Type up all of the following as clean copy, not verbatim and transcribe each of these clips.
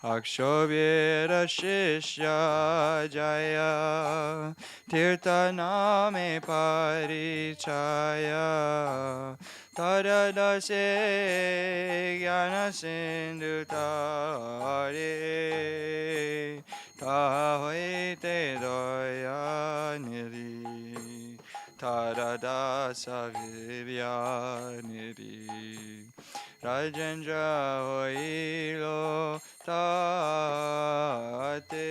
Akshobhira Shishya Jaya Tirtha Name Parichaya Taradase Jnana Sindhu Tare Tahoite Doya Niri Taradasa Vivya Niri Rajendra Hoilo Tate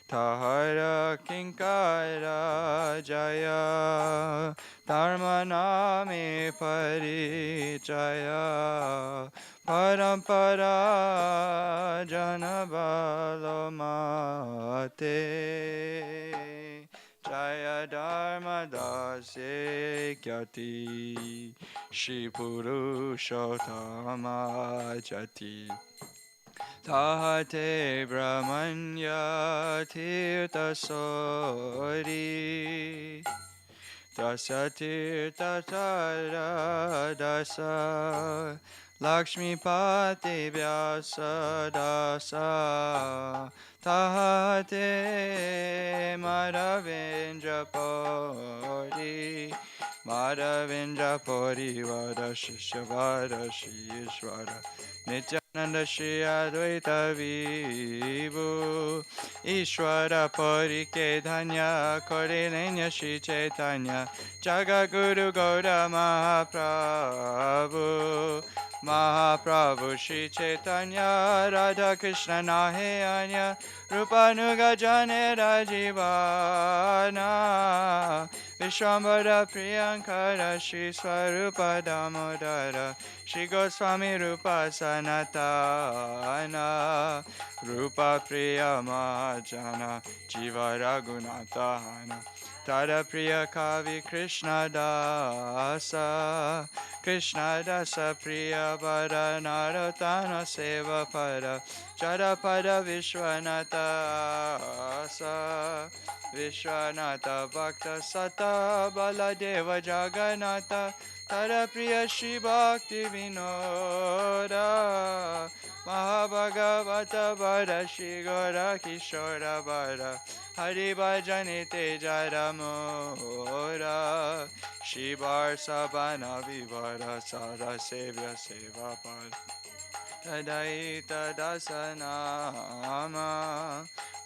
Tahara Kinkara Jaya Dharma Name Parichaya Parampara Janabalo Mate Jaya Dharma Dase Kyati Shri Purushottama Jati Tahate Brahmanya Tirtha Sori Dasa Tirtha Tara Dasa Lakshmi Pati Vyasa Dasa Tahate Madhavendra Pori Madhavendra Pori Vada Shishya Vada Shri Ishvara Nityananda Shri Advaita Vibhu Ishvara Pori Kedhanya Korilenya Shri Chaitanya Jagaguru Gaura Mahaprabhu Mahaprabhu Shri Chaitanya Radha Krishna Nahayanya Rupanuga Jane Rajivana Vishwambara Priyankara Shri Swarupa Damodara Shri Goswami Rupa Sanatana Rupa Priya Mahajana Jiva Raghunatana Tada Priya Kavi Krishna Dasa Krishna Dasa Priya Pada Narotana Seva Pada Jada Pada Vishwanatha Asa Vishwanatha Bhakta Sata Baladeva Jagannatha Tada Priya Shri Bhakti Vinoda Mahabhagavata Vada Shri Gora Kishora Vada Hari Bhajani Tejara Mora Shri Varsabhana Vivara Sada Sevya Seva Pada Tadaita Dasanama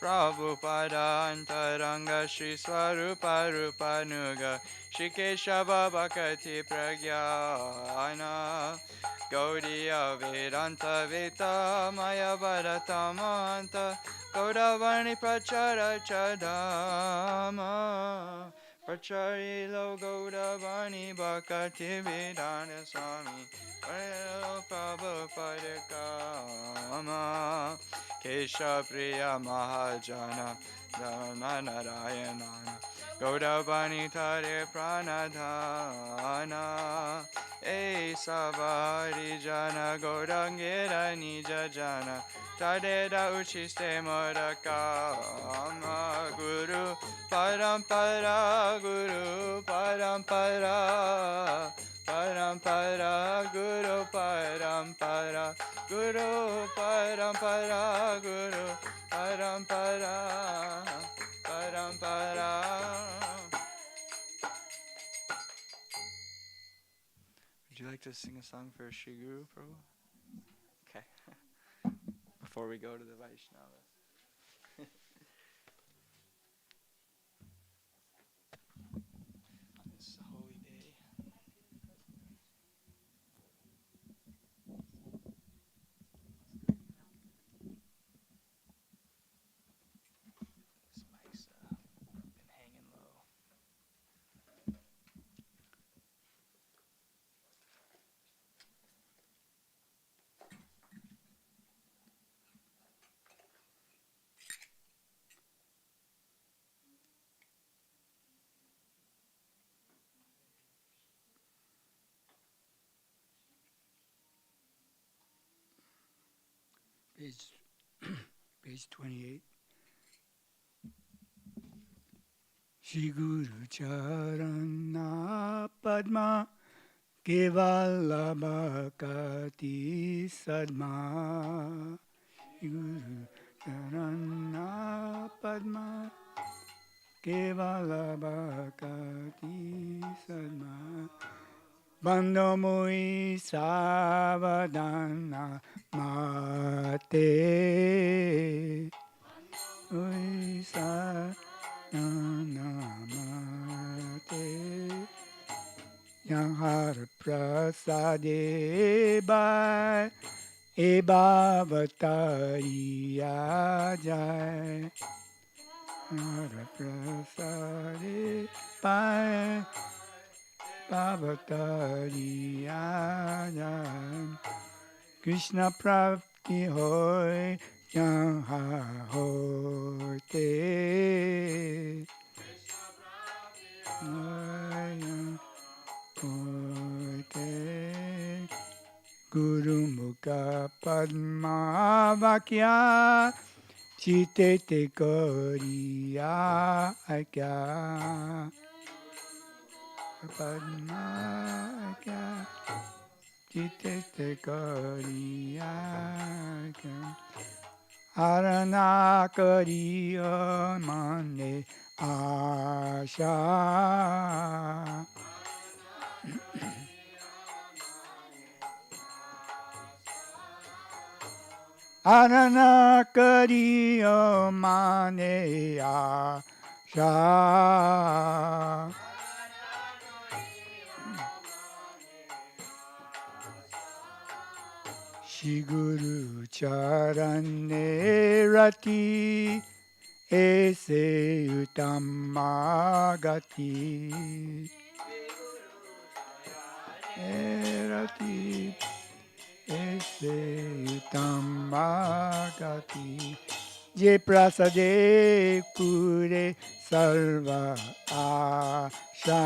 Prabhupada Antaranga Shri Swarupa Rupanuga Shri Kesava Bhakti Pragyana Gaudiya Vedanta Veta Maya Bharatamanta Gaudavani Prachara Chadama Pracharilo Gaudavani Bhakti Vedanta Swami Prabhupada Kama Kesha Priya Mahajana Dharma Narayana Gaudavani Tare Pranadhana E Savari Jana Gaurangera Nija Jana Tadeda Uchiste Morakama Guru Parampara Guru Parampara Parampara Guru Parampara Guru Parampara Guru Parampara Parampara. Would you like to sing a song for Shri Guru Prabhu? Okay. Before we go to the Vaishnavas. On this holy day. This mic's been hanging low. Page 28. Shri Guru Charana Padma Kevala Bhakti Sadma Guru Charana Padma Kevala Bhakti Sadma Bando Mui Savadana Mate Mui Savadana Mate Yang Har Prasade Bhai Eba Vatariya Jai Har Prasade Bhai Eba Jai Krishna Prapti Hoy Yang Hoy Te Guru Mukha Padma Vakya Chite Te Koriya Akya Padma Akya Chite Te Koriya Akya Arana Kariya Mane Asha Arana Kariya Mane Asha Shri Guru Charane Rati Ese Uttamagati Rati Ese Uttamagati Je Prasade Pure Sarva Asha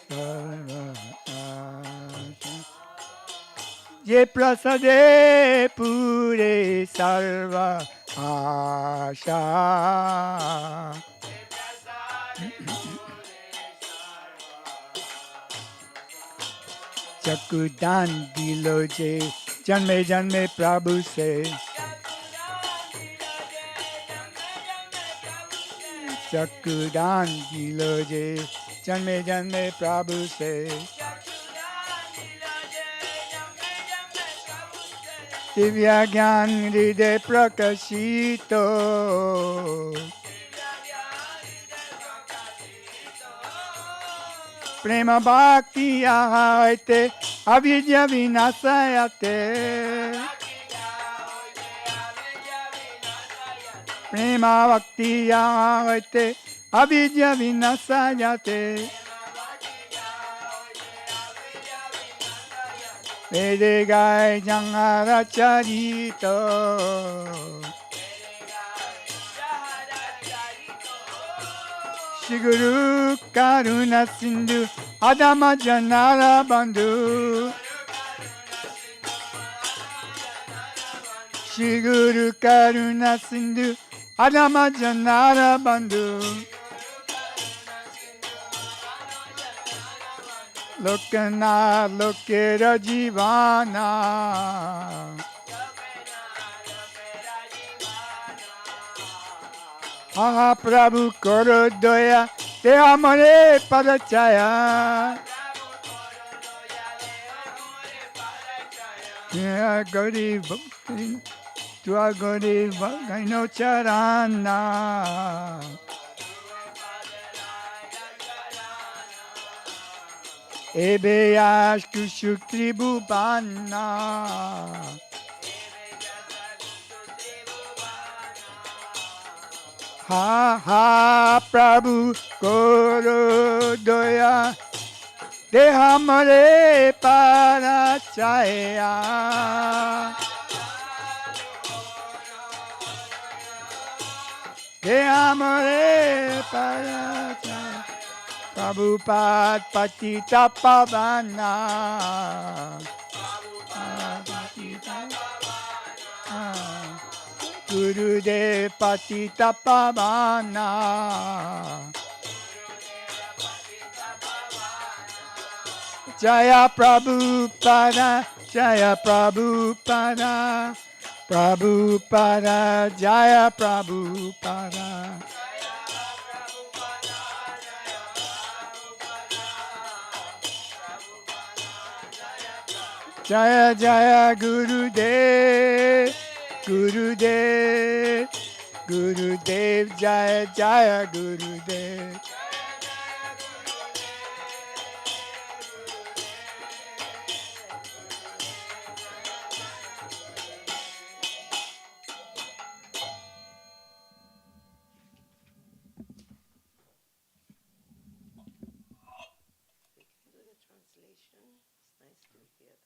Sarva Asha Je Prasade Pure Sarva Asha Chakudan Diloje Janme Janme Prabhu se Chakudan Diloje Janme Janme Prabhu se Divya Gyan Hriday Prakashito Prema Bhakti Ahayate Avidya Vinasayate Prema Bhakti Ahayate Avidya Vinasayate Vede Gai Jangara Charito Shri Guru Karuna Sindhu Adama Janara Bandhu Shri Guru Karuna Sindhu Adama Janara Bandhu Lokana Lokera Jivana Aha Prabhu Koro Doya Te Amare Padachaya Ya Gauri Bhakti Tua Gauri Bhagaino Charana Ebe Ashku Shukri Bhupana Ha ha Prabhu Koro Doya Te Hamare Parachaya Te Hamare Parachaya Prabhupada Patita Pavana Gurudev Patita Pavana Jaya Prabhupada, Jaya Prabhupada, Prabhupada, Jaya Prabhupada. Jaya Jaya Guru Dev, Guru Dev, Guru Dev, Jaya Jaya Guru Dev. Do the translation. It's nice to hear that.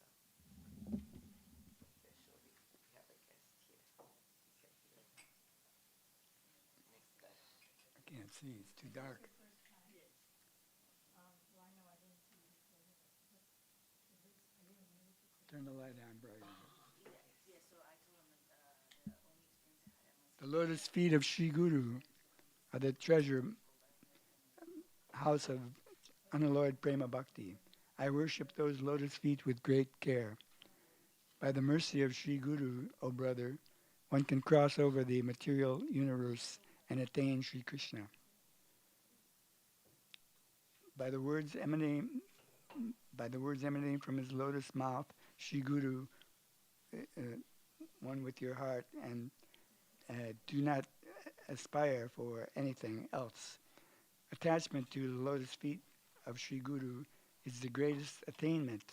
Especially if we have a guest here. You can hear that. Next time. I can't see, it's too dark. Turn the light on brighter. The lotus feet of Sri Guru are the treasure house of unalloyed prema bhakti. I worship those lotus feet with great care. By the mercy of Sri Guru, O brother, one can cross over the material universe and attain Sri Krishna. By the words emanating from his lotus mouth, Sri Guru, one with your heart, and do not aspire for anything else. Attachment to the lotus feet of Sri Guru is the greatest attainment.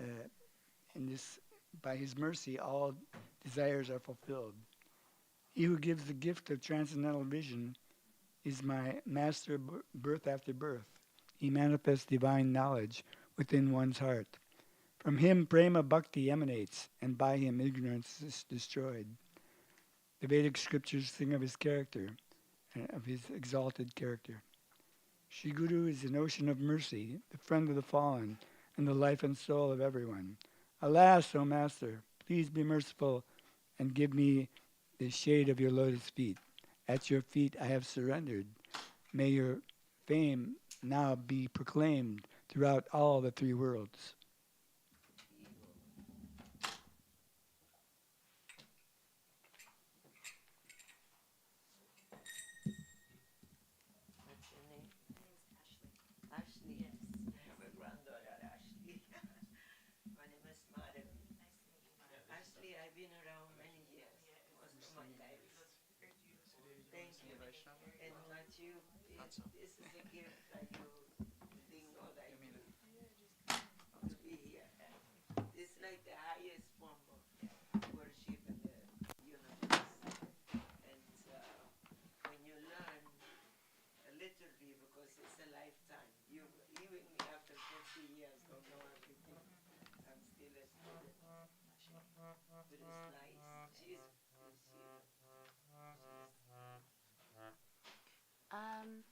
In this, by his mercy, all desires are fulfilled. He who gives the gift of transcendental vision is my master birth after birth. He manifests divine knowledge within one's heart. From him, prema bhakti emanates, and by him, ignorance is destroyed. The Vedic scriptures sing of his character, of his exalted character. Sri Guru is an ocean of mercy, the friend of the fallen, and the life and soul of everyone. Alas, O Master, please be merciful and give me the shade of your lotus feet. At your feet I have surrendered. May your fame now be proclaimed throughout all the three worlds. What's your name? Ashley. Yes. I have a granddaughter, Ashley. My name is Madhavi. Ashley, I've been around many years, most of my life. Thank you. And Matthew, this is a gift that you didn't know that you to be here. It's like the highest form of worship in the universe. And when you learn literally, because it's a lifetime, you even after 50 years don't know everything. I'm still a student, but it's nice.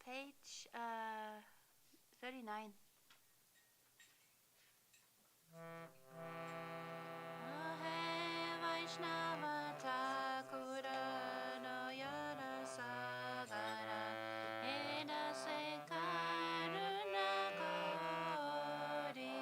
Page 39. Vaishnava Thakura Noyana Sagara Eda Karuna Gauri.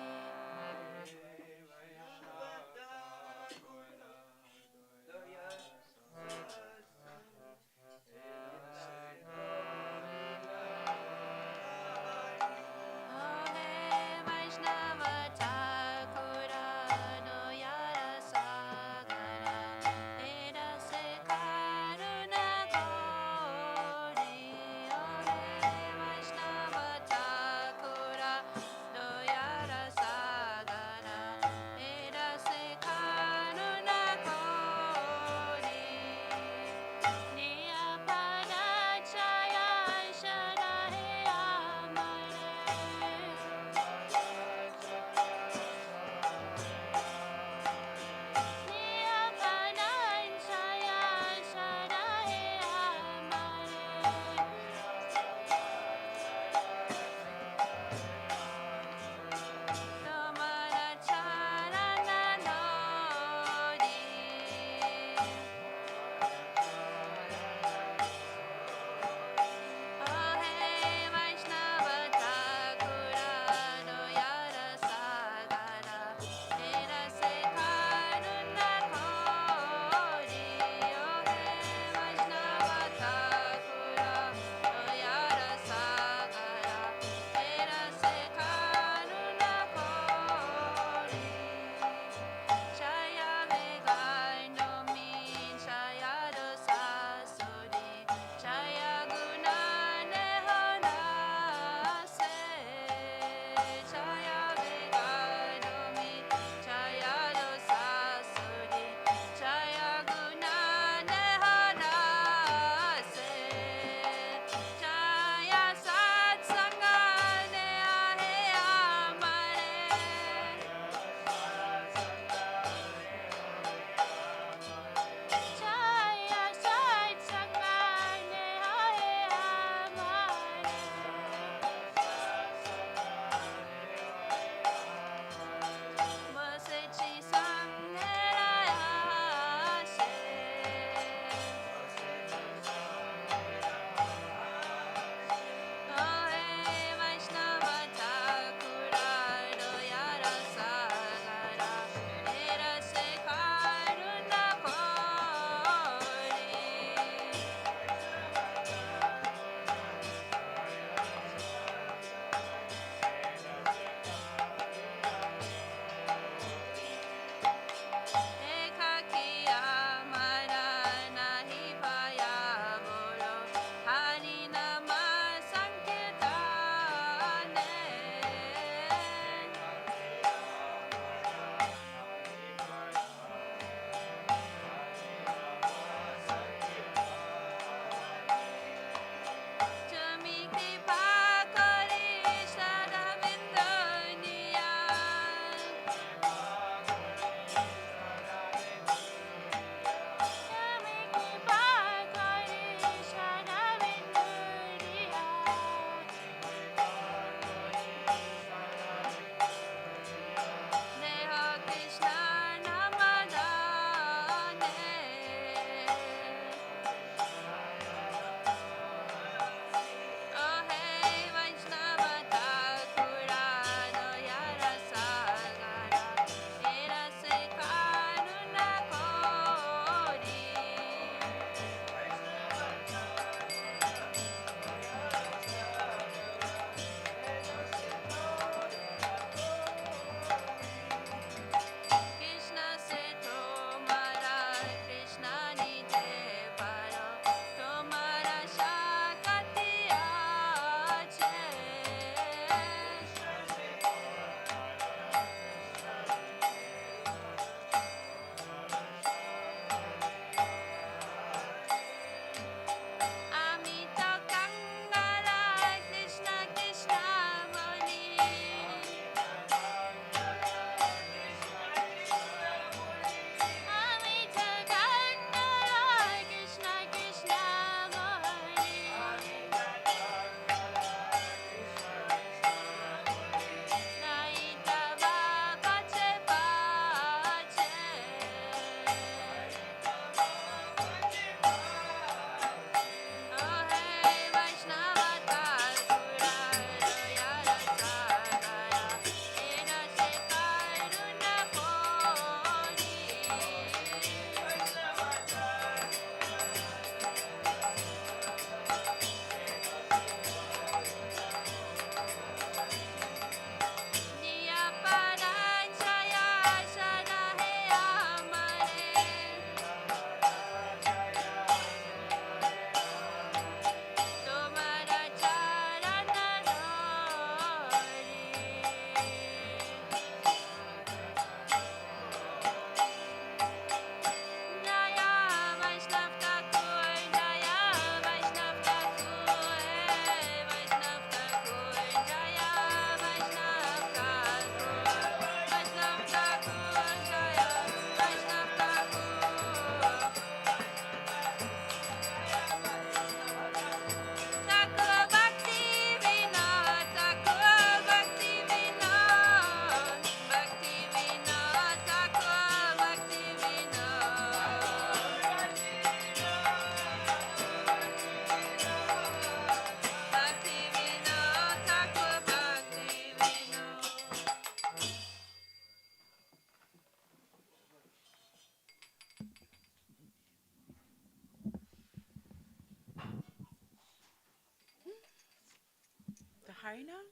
Harinam?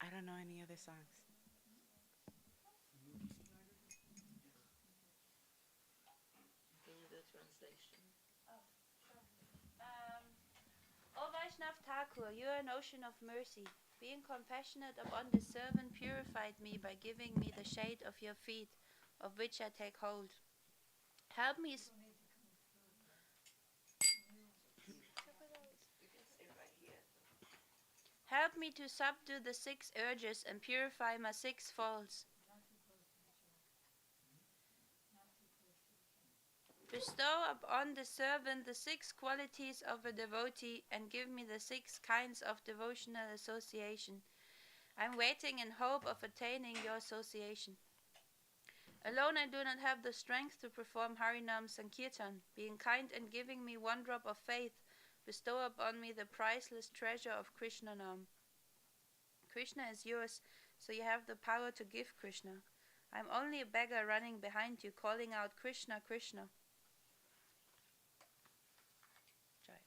I don't know any other songs. Can you do translation? O Vaishnav Thakur, you are an ocean of mercy. Being compassionate upon this servant purified me by giving me the shade of your feet, of which I take hold. Help me. Help me to subdue the 6 urges and purify my 6 faults. Bestow upon the servant the 6 qualities of a devotee and give me the 6 kinds of devotional association. I am waiting in hope of attaining your association. Alone I do not have the strength to perform Harinam Sankirtan. Being kind and giving me 1 drop of faith, bestow upon me the priceless treasure of Krishna Nam. Krishna is yours, so you have the power to give Krishna. I am only a beggar running behind you, calling out Krishna, Krishna. Jai.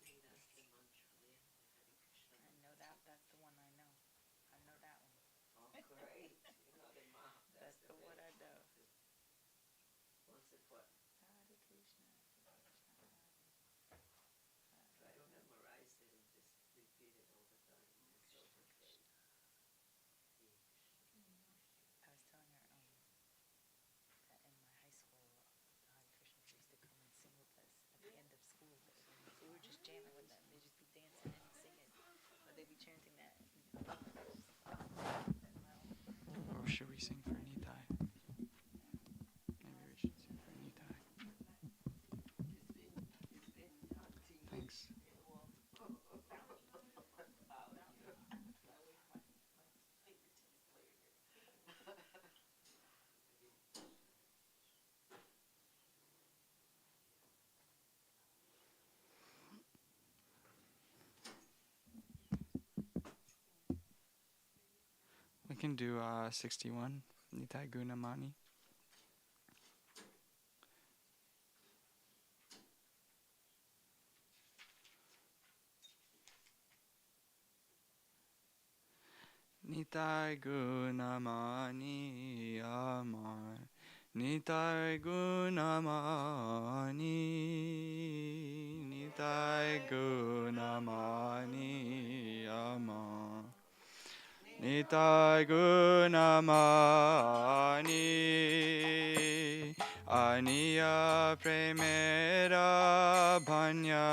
Actually, that's the mantra, yeah. Hare Krishna. I know that. That's the one I know. I know that one. Oh, great. You know the Mah. That's the one I know. What's it what? Hare Krishna, Krishna, Try to memorize it and just repeat it all the time. It's so great. I was telling her that in my high school, the Hare Krishnas used to come and sing with us at the end of school. We were just jamming with them. They'd just be dancing and singing. Or they'd be chanting that. Or should we sing for Nitai? Maybe we should sing for Nitai. Thanks. We can do 61, Nitai Gunamani. Nitai Gunamani Amar, Nitai Gunamani, Nitai Gunamani Amar, Nitai Gunamani, Aniya Premera Bhanya,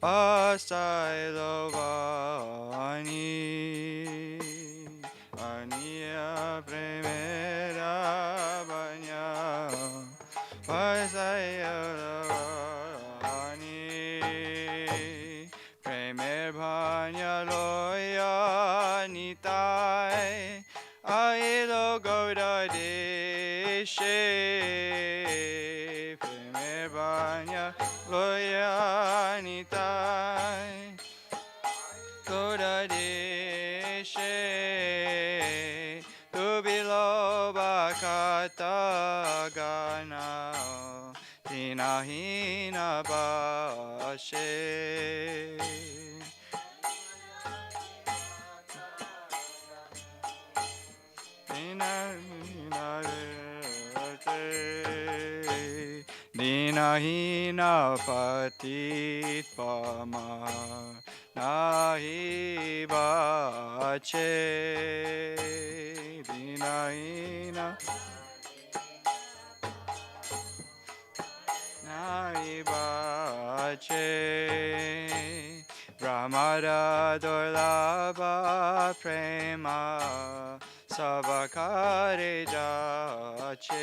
Asailovani, Aniya Premera Bhanya, Asailovani, Premer Bhanya Loya Nitai, Ailo Goda Deshe, Premer Bhanya Loya Nitai, Goda Deshe, Tubilo Bakata Gana, Dinahina Bashe. Dinahina patit pamar nahi bache, Dinahina nahi bache, Brahmada Durlabha Prema Sabakare Jache.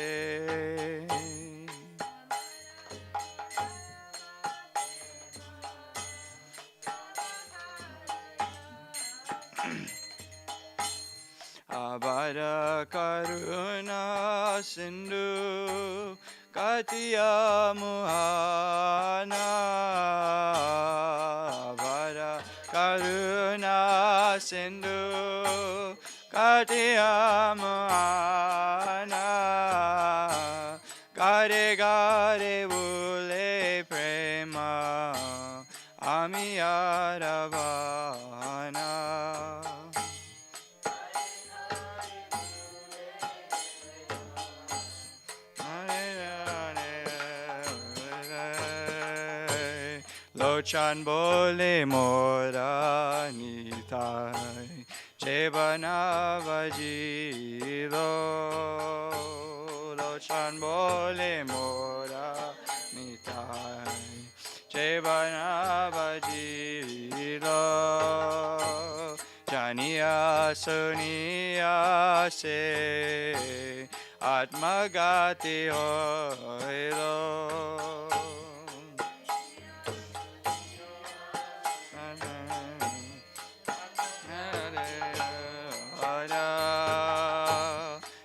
Vara Karuna Sindhu Katiya Muhana Vara Karuna Sindhu Katiya Muhana Gare Gare Bule Prema Ami Aravana Lochan bole mora nitai Jebana vajiro Lochan bole mora nitai Jebana vajiro Janiya suniya se Atmagati hoilo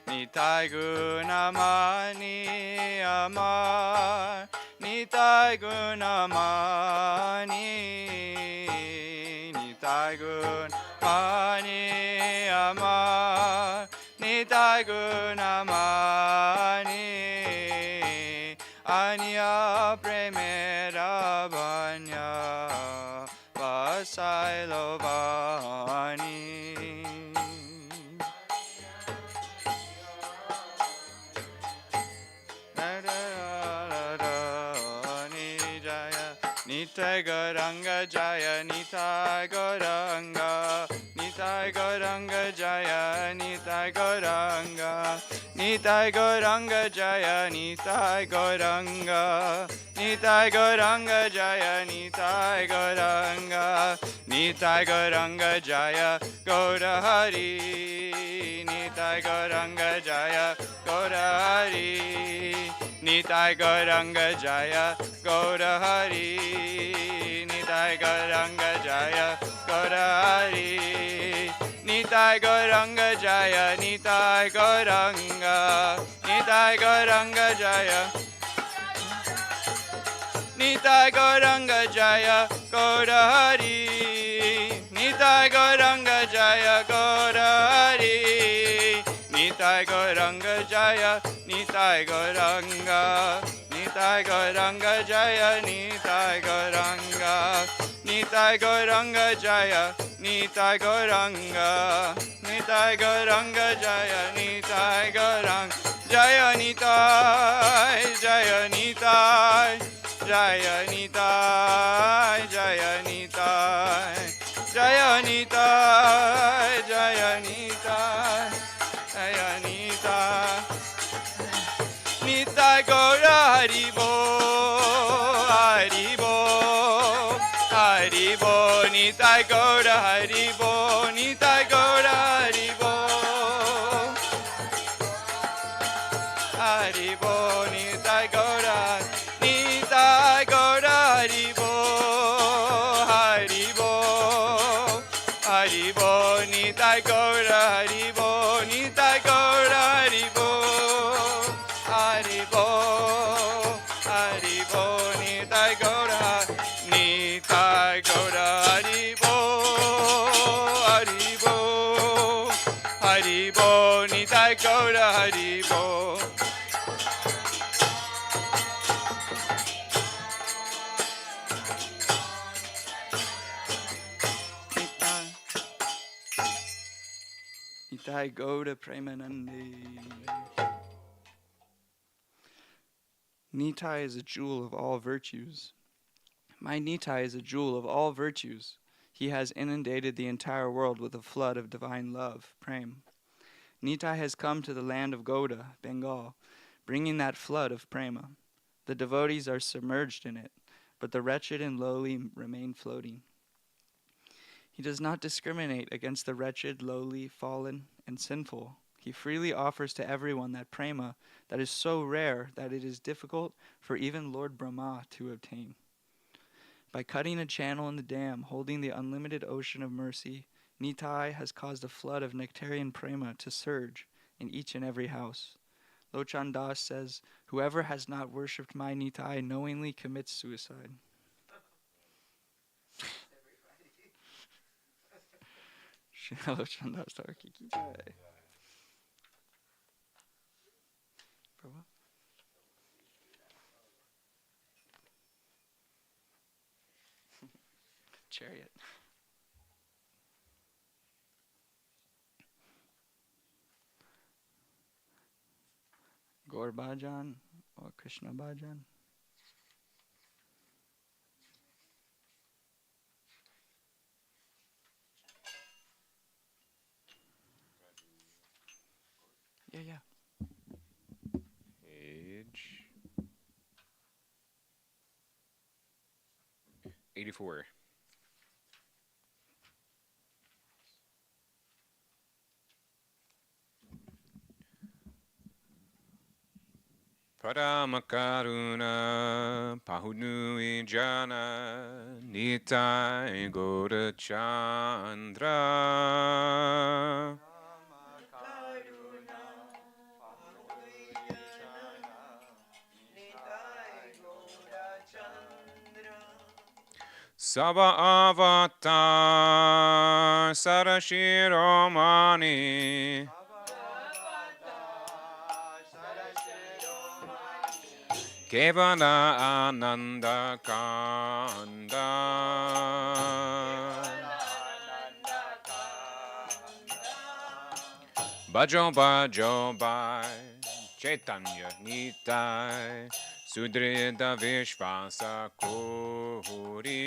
Nitai gunamani amar Nitai gunamani Nitai gunamani amar Nitai gunamani Anya premera banya Vasai lovani Nitai Gauranga Jaya Nitai Gauranga Nitai Gauranga Jaya Nitai Gauranga Nitai Gauranga Jaya Nitai Gauranga Nitai Gauranga Jaya Nitai Gauranga Nitai Gauranga Jaya Gaura Hari Nitai Gauranga Jaya Gaura Hari Nitai Gauranga Jaya Gaura Hari Nitai Gauranga Jaya Gaura Hari Nitai Gauranga Jaya Nitai Gauranga Nitai Gauranga Jaya Nitai Gauranga Jaya Gaura Hari Nitai Gauranga Jaya Gaura Hari Nitai Gauranga Jaya Nitai Gauranga Nitai Gauranga Jaya Nitai Gauranga Nitai Gauranga Jaya Nitai Gauranga Nitai Gauranga Jaya Nitai Gauranga Jaya Nitai Jaya Nitai Jaya Nitai Jaya Nitai Jaya Nitai Jaya Nitai Jaya Nitai Nitai Gaura Haribo Haribo Haribo Nitai Gaura Haribo Nitai Gaura Haribo Haribo Nitai Gaura Nitai Gaura Haribo Haribo Haribo Nitai Gaura Haribo Nitai Gaura Haribo Haribo Haribo Nitai Gaura Nitai Gaura Haribo Haribo Haribo Nitai Gaura Haribo Nitai Gaura Premanande Nitai is a jewel of all virtues. My Nitai is a jewel of all virtues. He has inundated the entire world with a flood of divine love, prem. Nitai has come to the land of Gauda, Bengal, bringing that flood of prema. The devotees are submerged in it, but the wretched and lowly remain floating. He does not discriminate against the wretched, lowly, fallen, and sinful. He freely offers to everyone that prema that is so rare that it is difficult for even Lord Brahma to obtain. By cutting a channel in the dam, holding the unlimited ocean of mercy, Nitai has caused a flood of nectarian prema to surge in each and every house. Lochan Das says, whoever has not worshipped my Nitai knowingly commits suicide. Lochan Das Thakur ki jai. Prabhu? Chariot. Gaur Bhajan or Krishna Bhajan? Yeah. Page 84. Paramakaruna Pahunui Jana Nitai Goda Chandra Sava Avatar Sarashiromani Kevala Ananda Kanda Bhajo Bhajo Bhai Chaitanya Nitai Sudrida Vishvasa Kori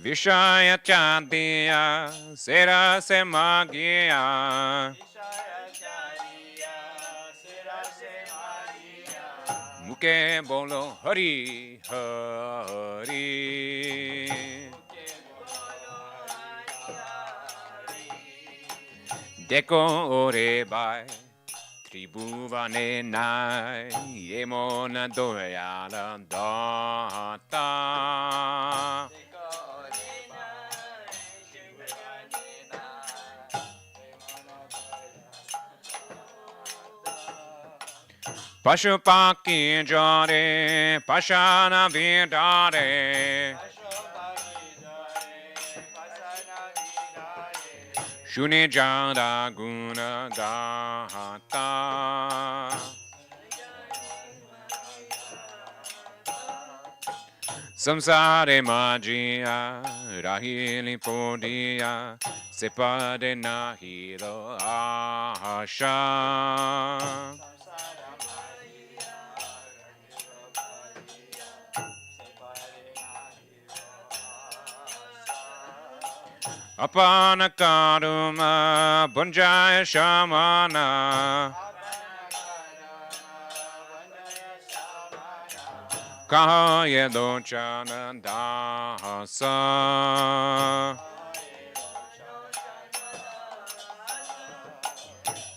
Vishaya Chantiya Sera Semagiya Muke Bolo Hari Hari Deko Ore Bai Tribhuvane Nai Yemona Doyala Data Pashupaki Jare Pashana Vidare Shuni Jada Guna Gata Samsare Magia Rahili Podia Sepade Nahilo Asha Apana Karuma Bunjaya Shamana Kahaya Dochana Dasa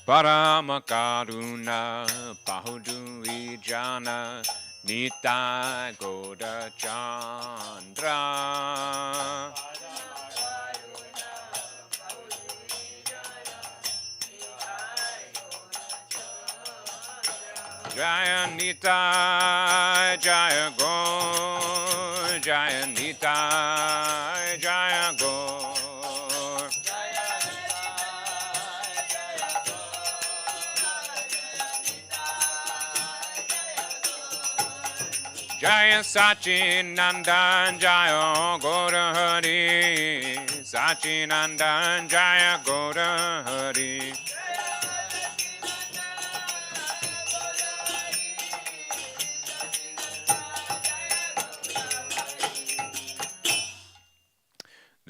Paramakaruna Pahudu Vijana Nita Goda Chandra Jaya Nita Jaya Go Jaya Nita Jaya Go Jaya Sachinandan Jaya Gaura Hari Sachinandan Jaya Gaura Hari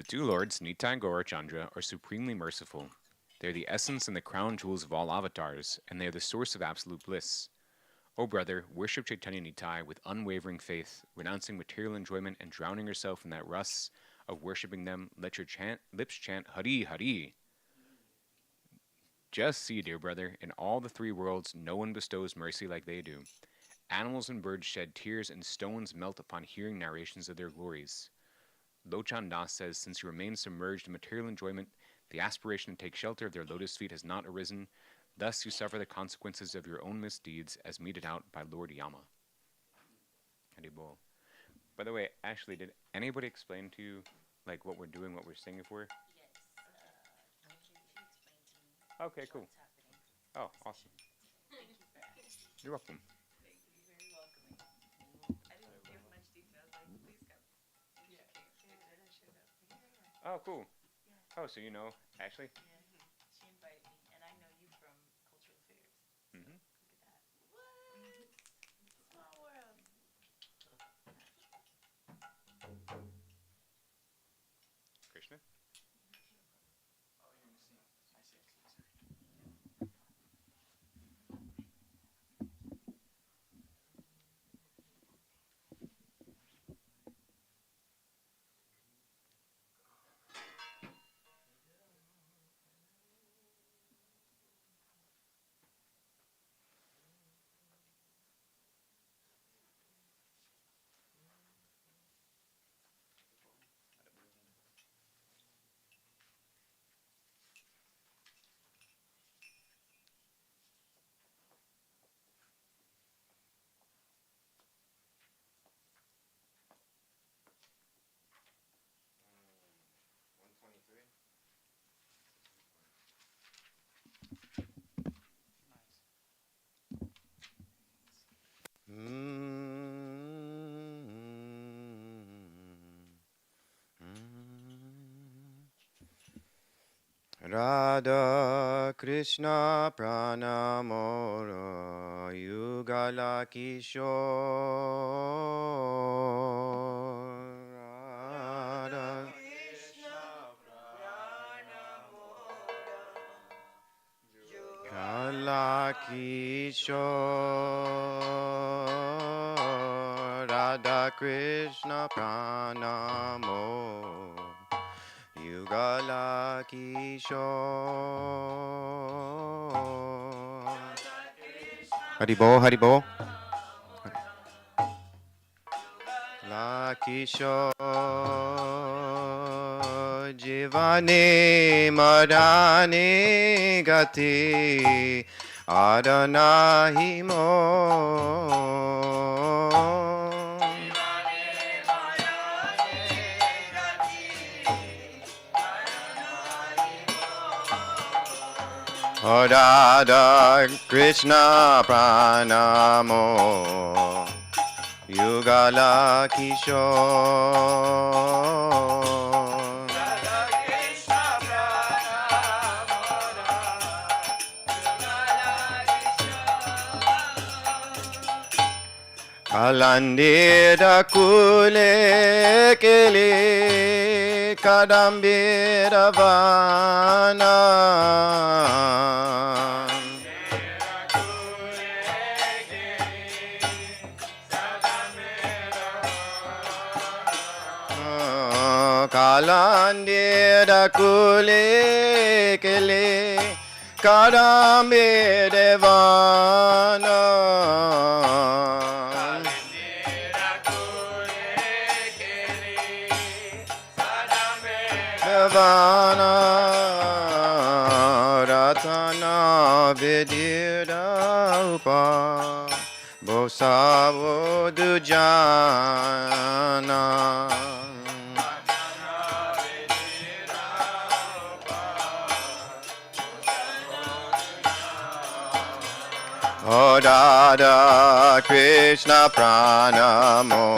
The two lords, Nitai and Gaurachandra, are supremely merciful. They are the essence and the crown jewels of all avatars, and they are the source of absolute bliss. O brother, worship Chaitanya Nitai with unwavering faith, renouncing material enjoyment and drowning yourself in that rus of worshipping them. Let your lips chant Hari Hari. Just see, dear brother, in all the three worlds no one bestows mercy like they do. Animals and birds shed tears, and stones melt upon hearing narrations of their glories. Lochan Das says, since you remain submerged in material enjoyment, the aspiration to take shelter of their lotus feet has not arisen. Thus you suffer the consequences of your own misdeeds as meted out by Lord Yama. Haribol. By the way, Ashley, did anybody explain to you like what we're doing, what we're singing for? Okay, cool. Oh, awesome. You're welcome. Oh, cool. Oh, so you know Ashley? She invited me, and I know you from Cultural Affairs. Mm-hmm. Look at that. What? Small world. Krishna? Radha Krishna Pranamora Yugala Kishore Radha Yugala Kishore Radha Krishna Pranamora Yugala Kishore Haribo, Haribo La Kishore Jivane Madane Gati Adanahimo Radha Krishna Pranamo Yugala Kishore Kalandira Kule Kele Kadambira Vana Kalandira Kule Kele Kadambira Vana Vana Ratana Vidira Upa Bosavo Dujana O Radha Krishna Pranamo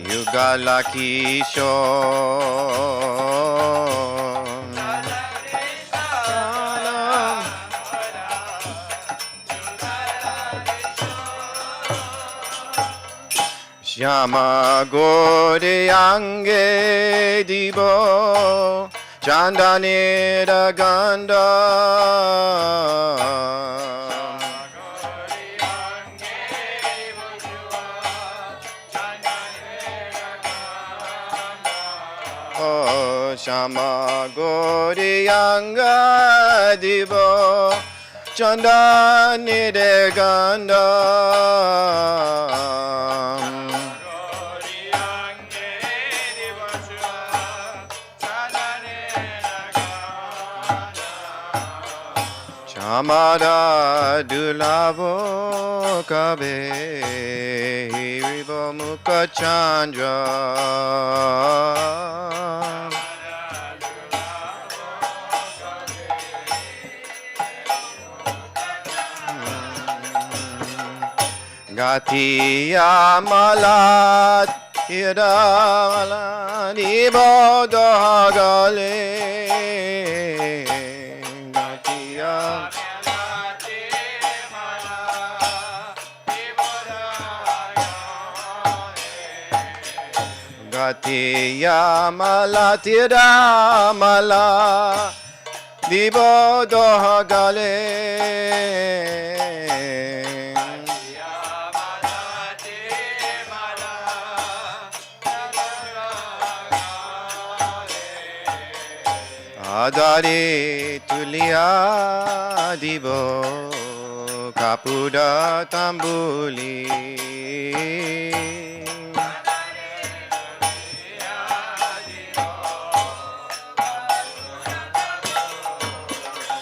Yugala Kishore Shama Gori Ange Dibo Chandanira Ganda Shama Goriyanga Divo Chanda Nideganda Chamada Dulavo Kabe Hirivo Mukha Chandra Gatiya Malat Hira Nibo Dohagale Gatiya Gatiya Malat Hira Mala Nibo Dohagale Adari Tulia Divo Kapuda Tambuli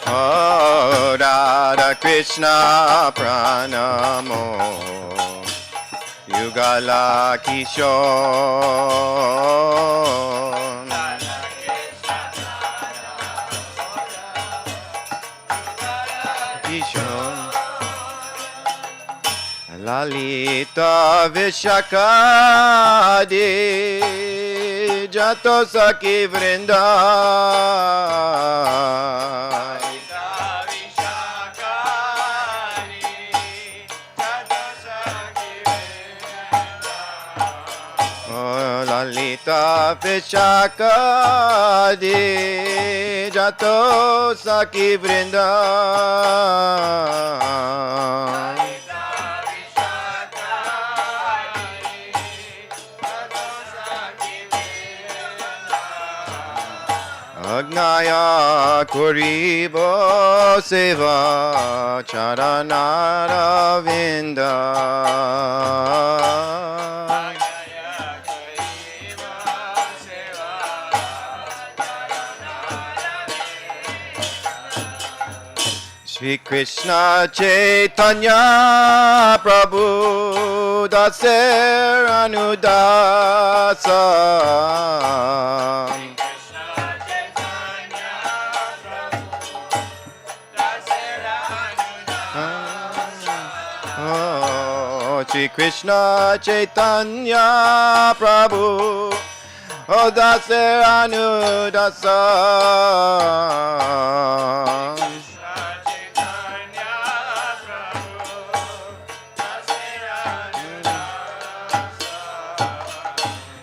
Oh Radha Krishna Pranamo Yugala Kishore Lalita Vishakadi Jato Saki Vrinda Lalita Vishakadi Jato Saki Vrinda Agnaya Kuribo Seva Charanara Vinda Shri Krishna Chaitanya Prabhu Daser Anudasa Shri Krishna Chaitanya Prabhu Odase Anudasa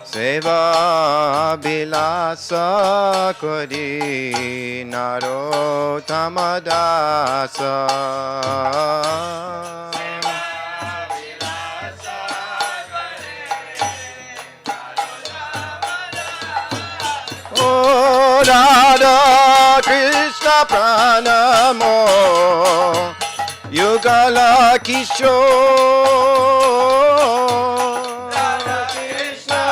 Seva Bilasa Kodi Naro Tamadasa Radha Krishna Pranamo Yugala Kishore Radha Krishna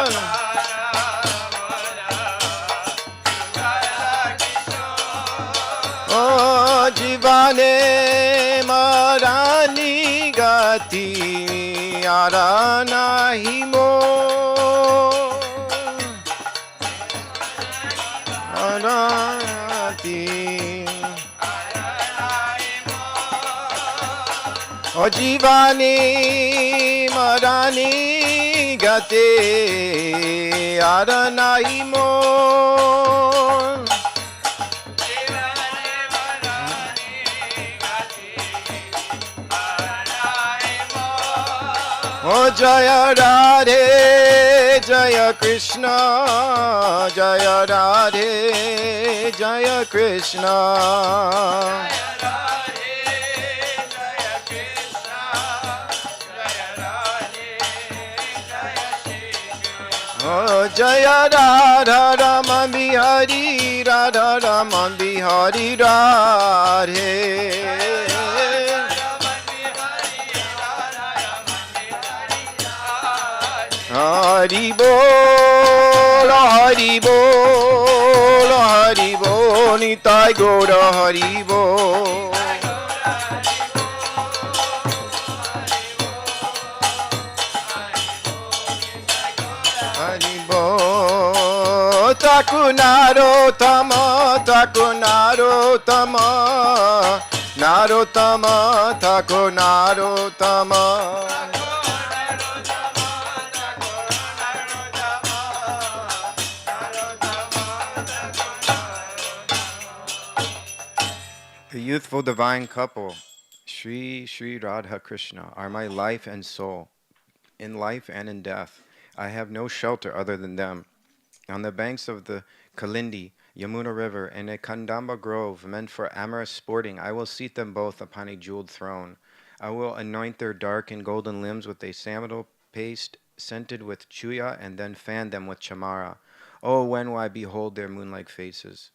Oh Jivane Marani Gati Arana Himo O Jivani Marani Gate Aranaimo O Jaya Radhe Jaya Krishna Jaya Radhe Jaya Krishna Oh Jaya Radha Raman Bihari Radha Raman Bihari Radhe. Hari Bol, Hari Bol, Hari Bol, Nitai Gaura Hari Bol. Hari Bol, Takunaro Tama, Takunaro Tama, Naro Tama, Takunaro Tama. The youthful divine couple, Sri Radha Krishna, are my life and soul. In life and in death, I have no shelter other than them. On the banks of the Kalindi, Yamuna River, in a Kandamba grove meant for amorous sporting, I will seat them both upon a jeweled throne. I will anoint their dark and golden limbs with a sandal paste scented with chuya, and then fan them with chamara. Oh, when will I behold their moon-like faces?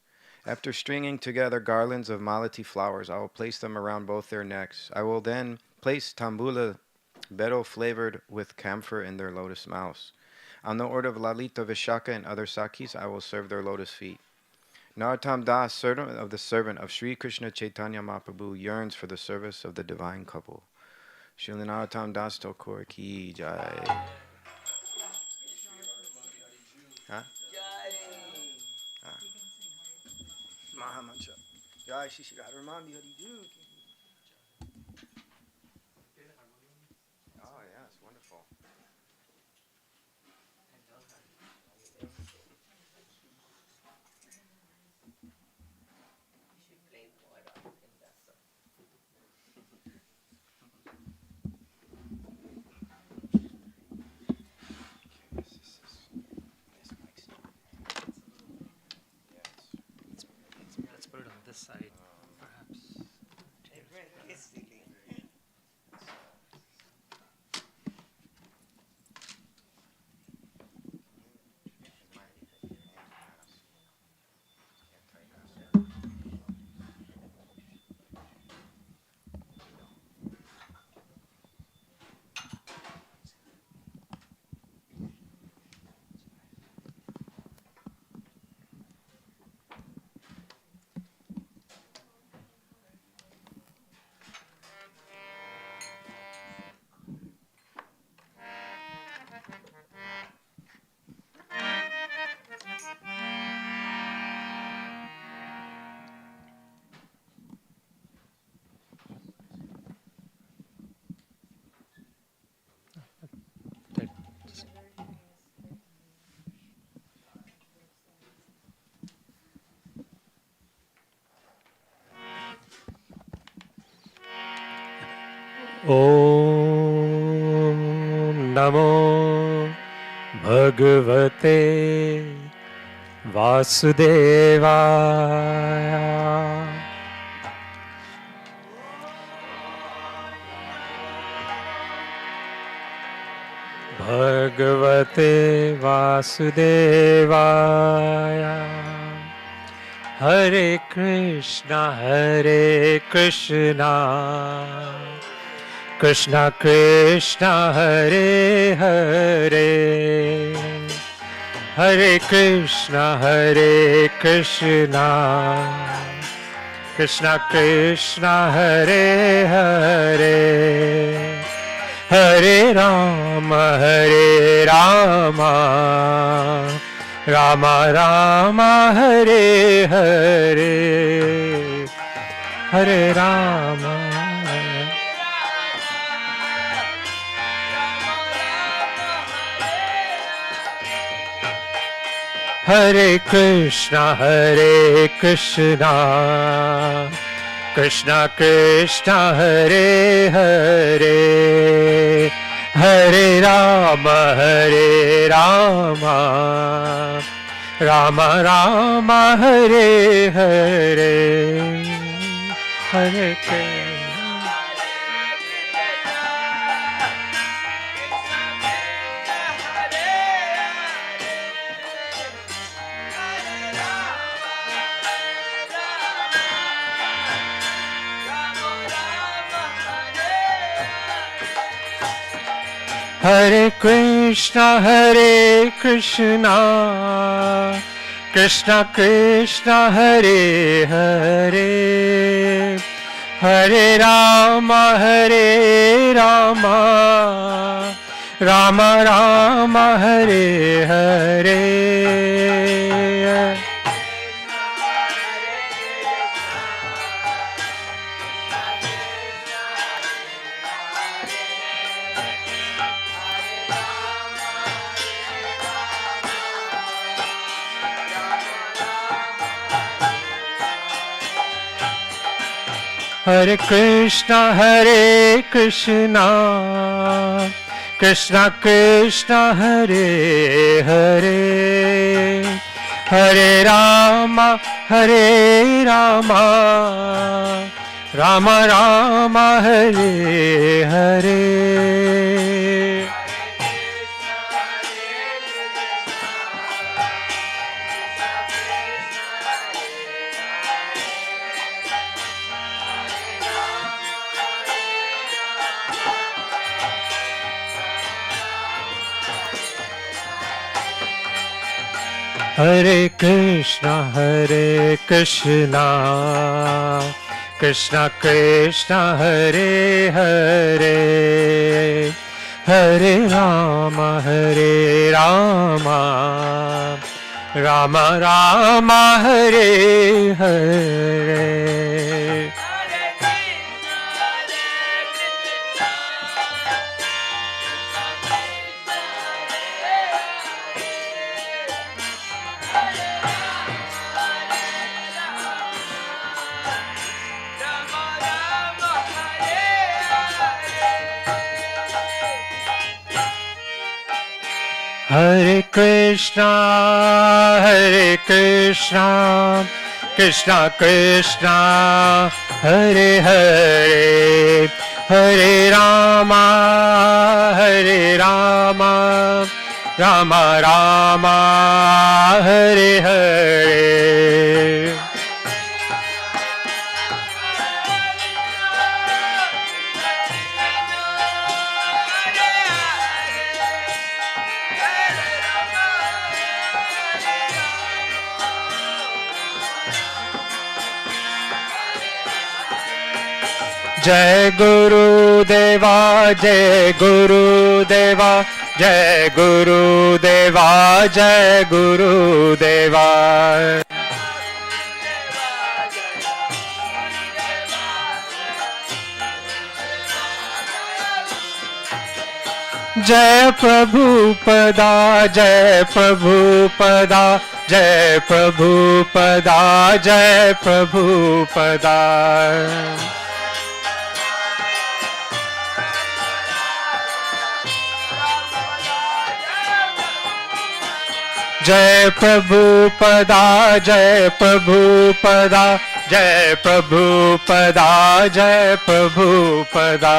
After stringing together garlands of malati flowers, I will place them around both their necks. I will then place tambula betel flavored with camphor in their lotus mouths. On the order of Lalita Vishaka and other Sakis, I will serve their lotus feet. Narottam Das, servant of Sri Krishna Chaitanya Mahaprabhu, yearns for the service of the divine couple. Srila Narottam Das Thakur ki jai. Huh? Mahamantra. Jai Shri Shri Radha Raman Bihari Ju. Oh yes, wonderful. Let's put it on this side, perhaps. Om Namo Bhagavate Vasudevaya. Bhagavate Vasudevaya. Hare Krishna, Krishna Krishna, Hare Hare, Hare Krishna, Krishna Krishna, Hare Hare, Hare Rama, Rama Rama, Hare Hare, Hare Rama. Hare Krishna, Krishna Krishna, Hare Hare, Hare Rama, Rama Rama, Hare Hare, Hare Krishna. Hare Krishna, Krishna Krishna, Hare Hare, Hare Rama, Rama Rama, Hare Hare. Hare Krishna, Krishna Krishna, Hare Hare, Hare Rama, Rama Rama, Hare Hare. Hare Krishna, Krishna Krishna, Hare Hare, Hare Rama, Rama Rama, Hare Hare. Hare Krishna, Krishna Krishna, Hare Hare, Hare Rama, Rama Rama, Hare Hare. Jai Guru Deva, Jai Guru Deva, Jai Guru Deva, Jai Guru Deva. Jai Prabhupada, Jai Prabhupada, Jai Prabhupada, Jai Prabhupada. Jai Prabhupada, Jai Prabhupada, Jai Prabhupada, Jai Prabhupada.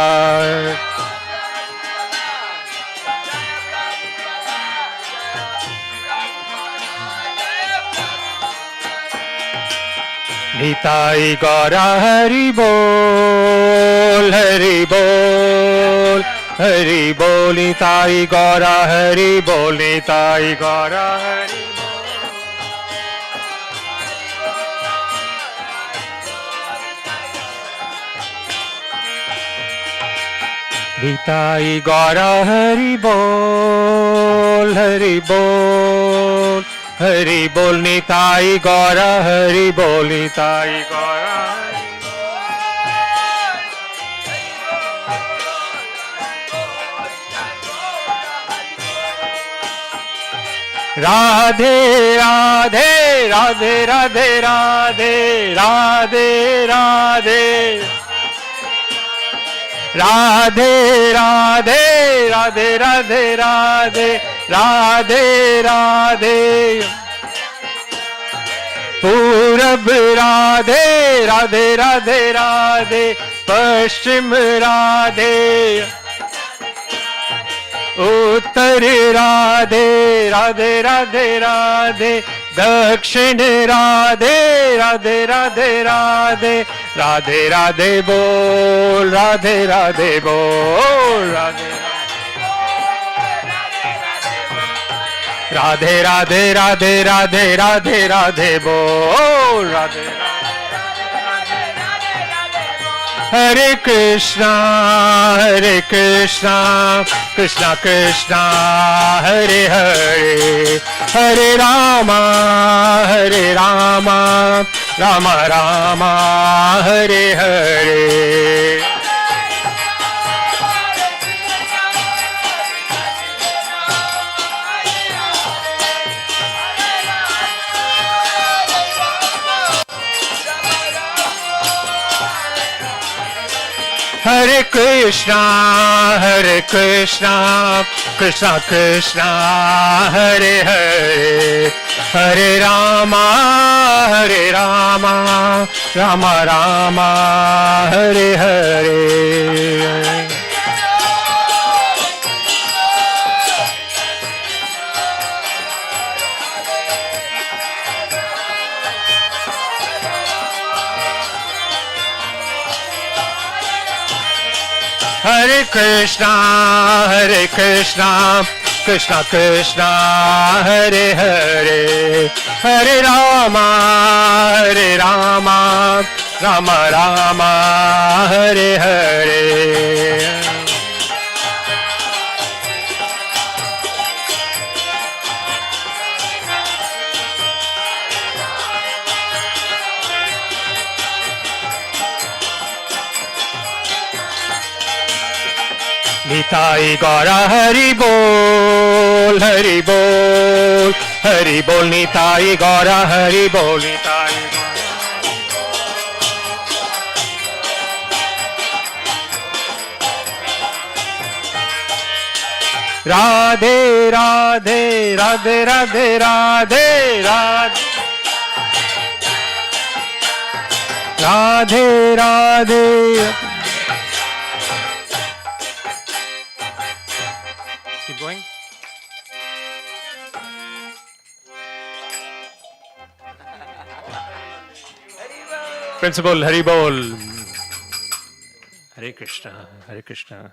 Nitai Gaura Hari Bol, Hari Bol, Hari Bol, Nitai Gaura Hari Bol, Nitai Gaura Hari Bol. Nitai Gaura Hari Bol, Hari Bol, Hari Bol, Nitai Gaura Hari Bol, Nitai Gaura Hari Bol. Radhe Radhe Radhe Radhe Radhe Radhe Radhe Radhe Radhe Radhe Radhe Radhe Radhe Radhe Purab Radhe Radhe Radhe Radhe Paschim Radhe Uttar Radhe Radhe Radhe Radhe Dakshin Radhe Radhe Radhe Radhe Radhe Radhe Bol Radhe Radhe Bol Radhe Radhe Radhe Radhe Radhe Radhe Radhe Radhe Bol Radhe Hare Krishna Krishna Krishna Hare Hare Hare Rama Rama Rama Hare Hare Hare Krishna Krishna Krishna Hare Hare Hare Rama Rama Rama Hare Hare Hare Krishna Krishna Krishna Hare Hare Hare Rama Rama Rama Hare Hare Nitai Gaura Hari Bol Hari Bol Hari Bol Nitai Gaura Hari Bol Nitai Radhe Radhe Radhe Radhe Radhe Radhe Radhe Keep going. Principal Haribol. Hare Krishna. Hare Krishna.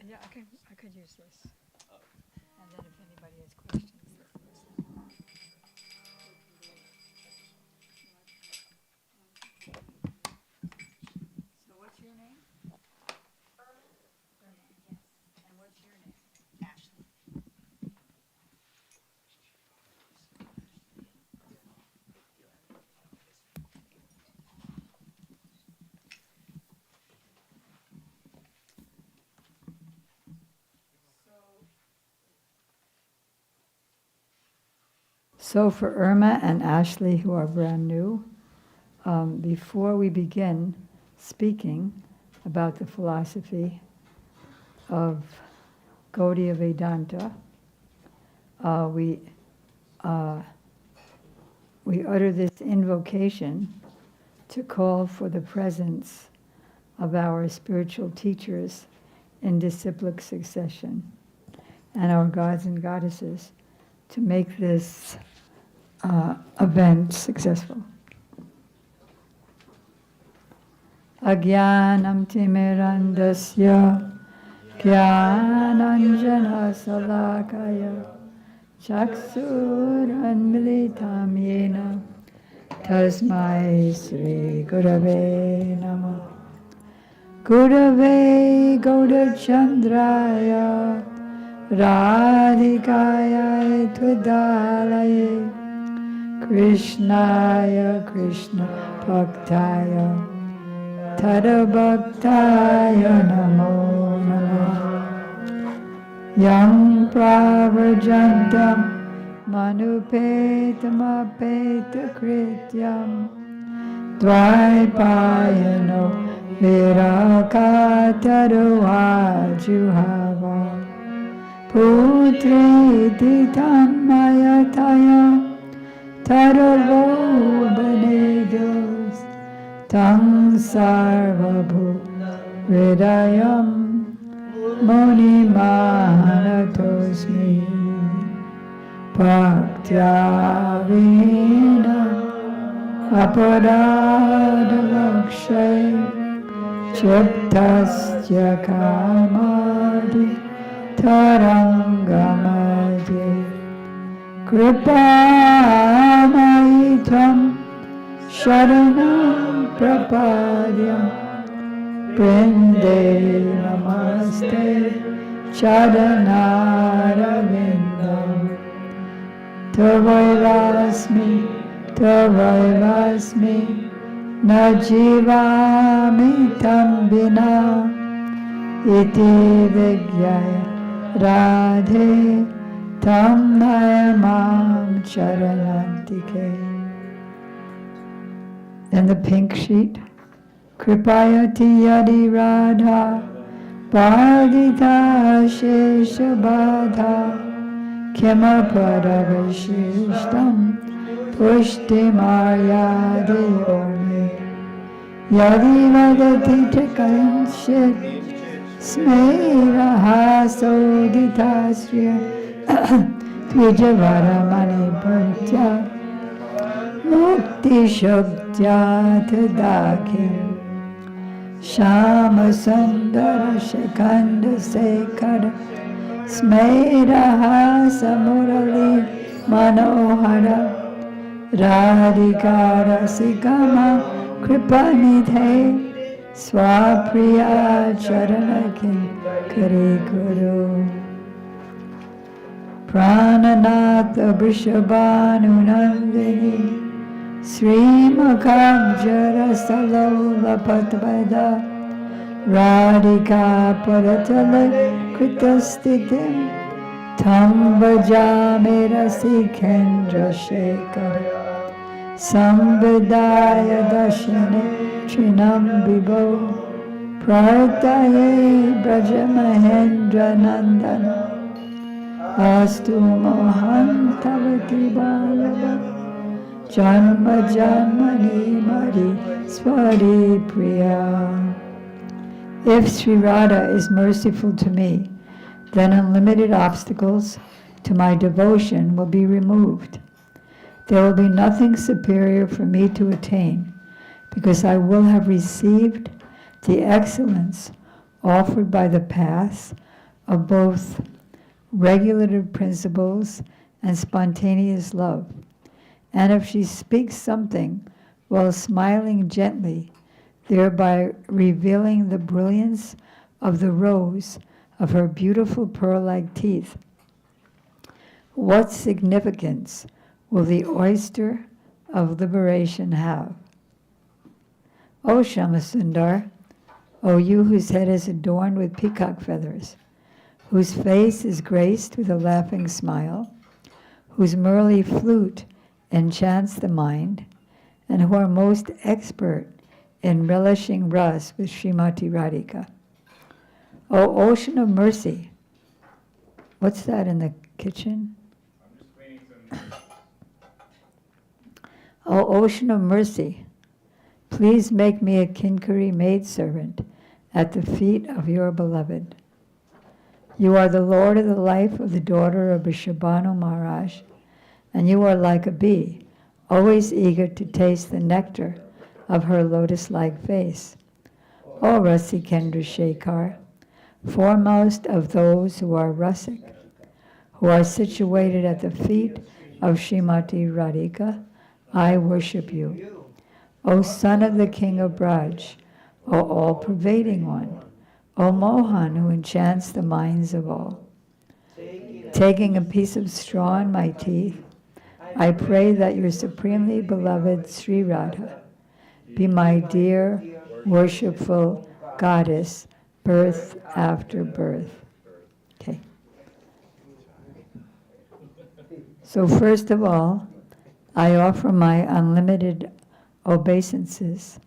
Yeah, I could use this. And then if anybody has questions. So what's your name? Irma, yes. And what's your name? Ashley. So for Irma and Ashley, who are brand new, before we begin speaking about the philosophy of Gaudiya Vedanta, we utter this invocation to call for the presence of our spiritual teachers in disciplic succession and our gods and goddesses to make this event successful. Agyanam timirandasya Jnananjana salakaya Chaksuranmilitam yena Tasmai Sri Gurave Namah Gurave Gaudachandraya Radhikaya Tvadalaye Krishnaya Krishna Bhaktaya Tadabhaktaya Namo Namah Yang Pravajantam Manupetamapeta Krityam Dvaipayano Virakataruajuhava Putri Titanmayataya Taravo Benedus Tang Sarvabhu Hridayam Muni Manatosmi Bhaktya Vina Aparada Lakshay Chiptasya Kamadi Tarangamadi Kripamaitam Sharanam Prapadyam Brinde Namaste Charanarvindam Tavaivasmi Najivami Tambina Iti Vigyaya Radhe Tam Nayamam Charanantike. Then the pink sheet. Kripayati Yadi Radha Bhagita Shesha Badha Kimapada Vishishtam Pushti Maryade Orme Yadi Vadati Chakanshit Smeraha Soditasriya Tvijavara Mani Bhaktya Mukti Shaktya Tadakim Shama Sundara Shikanda Sekara Smeraha Samurali Manohara Radhikara Sikama Kripanidhe Swapriya Charanakin Kari Guru Prananatha Vrishabhanu Nandini Sri Makabjara Salola Patvada Radhika Paratala Kritastitim Tam Vajame Rasikendra Shekhara Sambhidaya Dashane Trinam Vibho Prataye Brajamahendra Nandana Astu Mohantavati Balava Janma Janmani Mari Swari Priya. If Sri Radha is merciful to me, then unlimited obstacles to my devotion will be removed. There will be nothing superior for me to attain, because I will have received the excellence offered by the paths of both regulative principles and spontaneous love. And if she speaks something while smiling gently, thereby revealing the brilliance of the rows of her beautiful pearl-like teeth, what significance will the oyster of liberation have? O Shamasundar, O you whose head is adorned with peacock feathers, whose face is graced with a laughing smile, whose Murli flute enchants the mind, and who are most expert in relishing ras with Srimati Radhika. O ocean of mercy, what's that in the kitchen? I'm just cleaning some. O ocean of mercy, please make me a Kinkari maidservant at the feet of your beloved. You are the Lord of the life of the daughter of Vishabhanu Maharaj, and you are like a bee, always eager to taste the nectar of her lotus-like face. O Rasikendra Shekhar, foremost of those who are Rasik, who are situated at the feet of Srimati Radhika, I worship you. O son of the king of Braj, O all-pervading one, O Mohan who enchants the minds of all. Taking a piece of straw in my teeth, I pray that your supremely beloved Sri Radha be my dear, worshipful goddess, birth after birth. Okay. So first of all, I offer my unlimited obeisances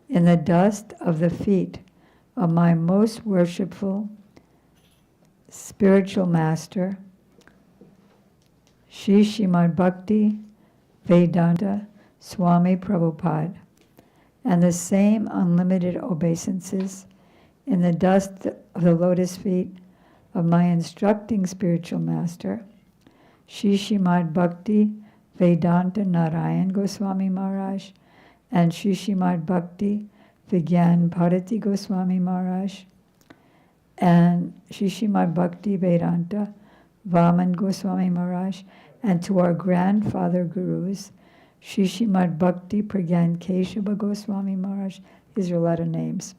in the dust of the feet of my most worshipful spiritual master, Shri Srimad Bhakti Vedanta Swami Prabhupada, and the same unlimited obeisances in the dust of the lotus feet of my instructing spiritual master, Shri Srimad Bhakti Vedanta Narayan Goswami Maharaj and Shri Srimad Bhakti Vigyan Bharati Goswami Maharaj and Shri Srimad Bhakti Vedanta Vaman Goswami Maharaj, and to our grandfather gurus, Shri Srimad Bhakti Pragyan Kesava Goswami Maharaj. These are a lot of names.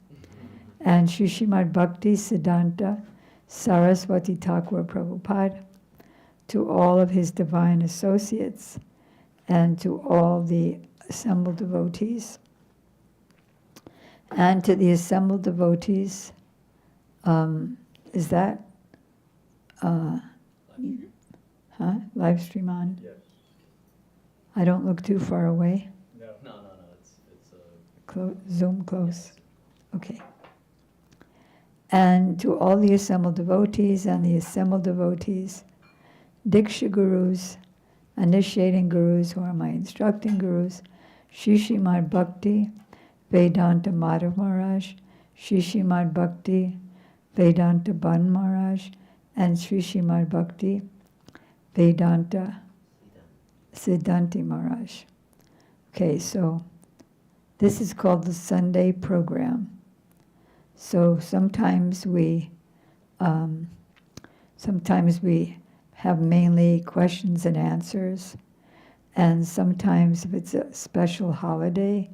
And Shri Srimad Bhakti Siddhanta Saraswati Thakur Prabhupada, to all of his divine associates, and to all the assembled devotees. And to the assembled devotees, is that live stream on? Yes. I don't look too far away. No. It's Zoom close. Okay. And to all the assembled devotees and the assembled devotees, Diksha Gurus, initiating Gurus who are my instructing Gurus, Shri Srimad Bhakti Vedanta Madhav Maharaj, Shri Srimad Bhakti Vedanta Ban Maharaj, and Shri Srimad Bhakti Vedanta Siddhanti Maharaj. Okay, so this is called the Sunday program. So sometimes we have mainly questions and answers, and sometimes if it's a special holiday,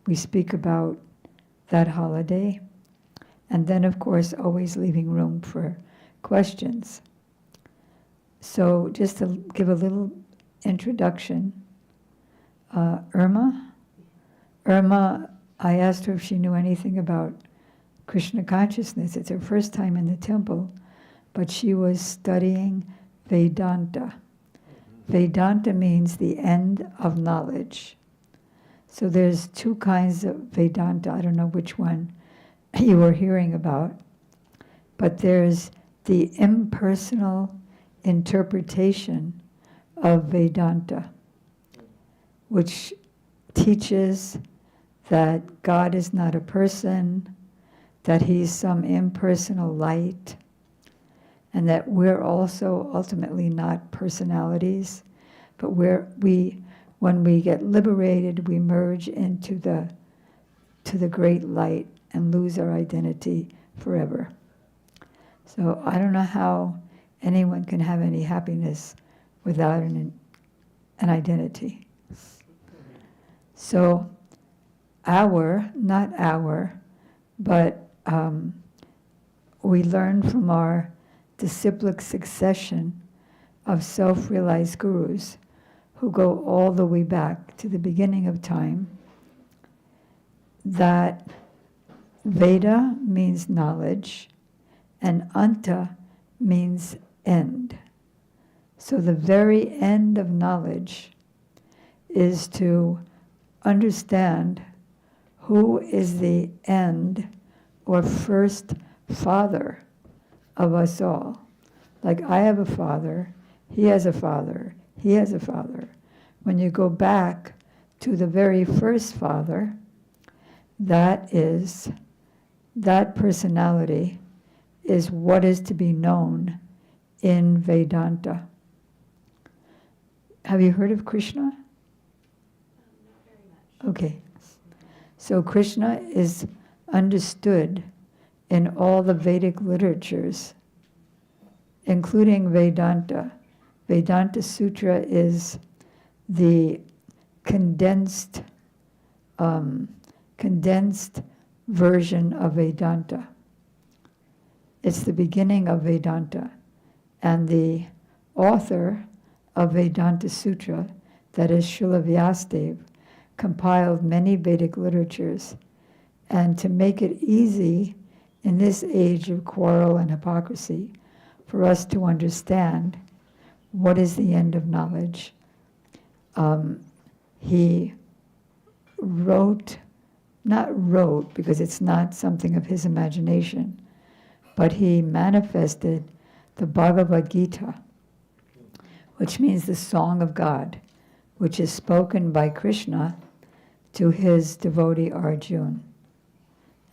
we speak about that holiday, and then of course always leaving room for questions. So just to give a little introduction, Irma, I asked her if she knew anything about Krishna consciousness. It's her first time in the temple, but she was studying Vedanta. Vedanta means the end of knowledge. So there's two kinds of Vedanta. I don't know which one you were hearing about, but there's the impersonal interpretation of Vedanta, which teaches that God is not a person, that he's some impersonal light, and that we're also ultimately not personalities, but when we get liberated, we merge into the great light and lose our identity forever. So I don't know how anyone can have any happiness without an identity. So we learn from our disciplic succession of self-realized gurus who go all the way back to the beginning of time, that Veda means knowledge and Anta means end. So the very end of knowledge is to understand who is the end or first father of us all. Like I have a father, he has a father, he has a father. When you go back to the very first father, that personality is what is to be known in Vedanta. Have you heard of Krishna? Not very much. Okay. So Krishna is understood in all the Vedic literatures, including Vedanta. Vedanta Sutra is the condensed version of Vedanta. It's the beginning of Vedanta. And the author of Vedanta Sutra, that is Srila Vyasadeva, compiled many Vedic literatures. And to make it easy in this age of quarrel and hypocrisy for us to understand what is the end of knowledge, he not wrote because it's not something of his imagination, but he manifested the Bhagavad Gita, which means the Song of God, which is spoken by Krishna to his devotee Arjuna.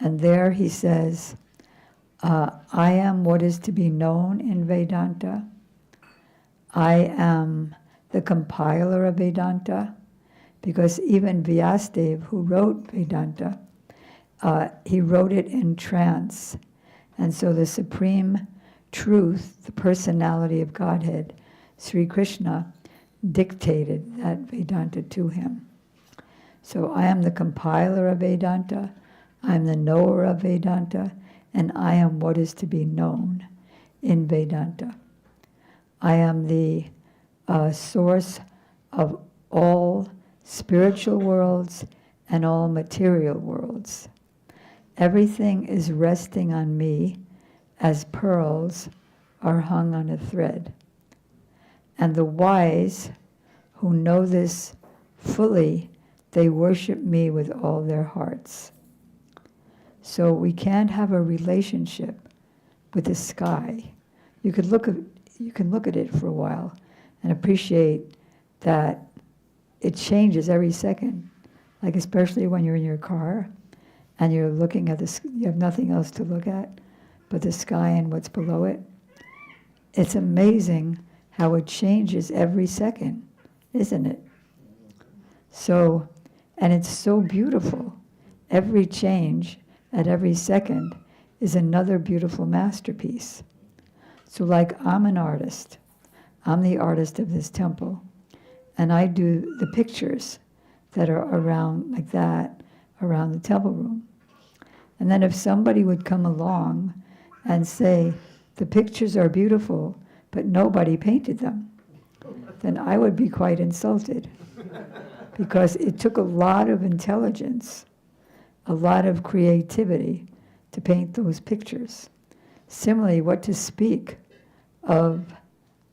And there he says, I am what is to be known in Vedanta. I am the compiler of Vedanta, because even Vyasadeva, who wrote Vedanta, he wrote it in trance. And so the supreme truth, the personality of Godhead, Sri Krishna, dictated that Vedanta to him. So I am the compiler of Vedanta, I am the knower of Vedanta, and I am what is to be known in Vedanta. I am the source of all spiritual worlds and all material worlds. Everything is resting on me as pearls are hung on a thread. And the wise who know this fully, they worship me with all their hearts. So we can't have a relationship with the sky. You can look at it for a while and appreciate that it changes every second. Like especially when you're in your car and you're looking at you have nothing else to look at but the sky and what's below it. It's amazing how it changes every second, isn't it? So, and it's so beautiful. Every change at every second is another beautiful masterpiece. So like I'm an artist. I'm the artist of this temple. And I do the pictures that are around like that, around the temple room. And then if somebody would come along and say, the pictures are beautiful, but nobody painted them, then I would be quite insulted. Because it took a lot of intelligence, a lot of creativity to paint those pictures. Similarly, what to speak of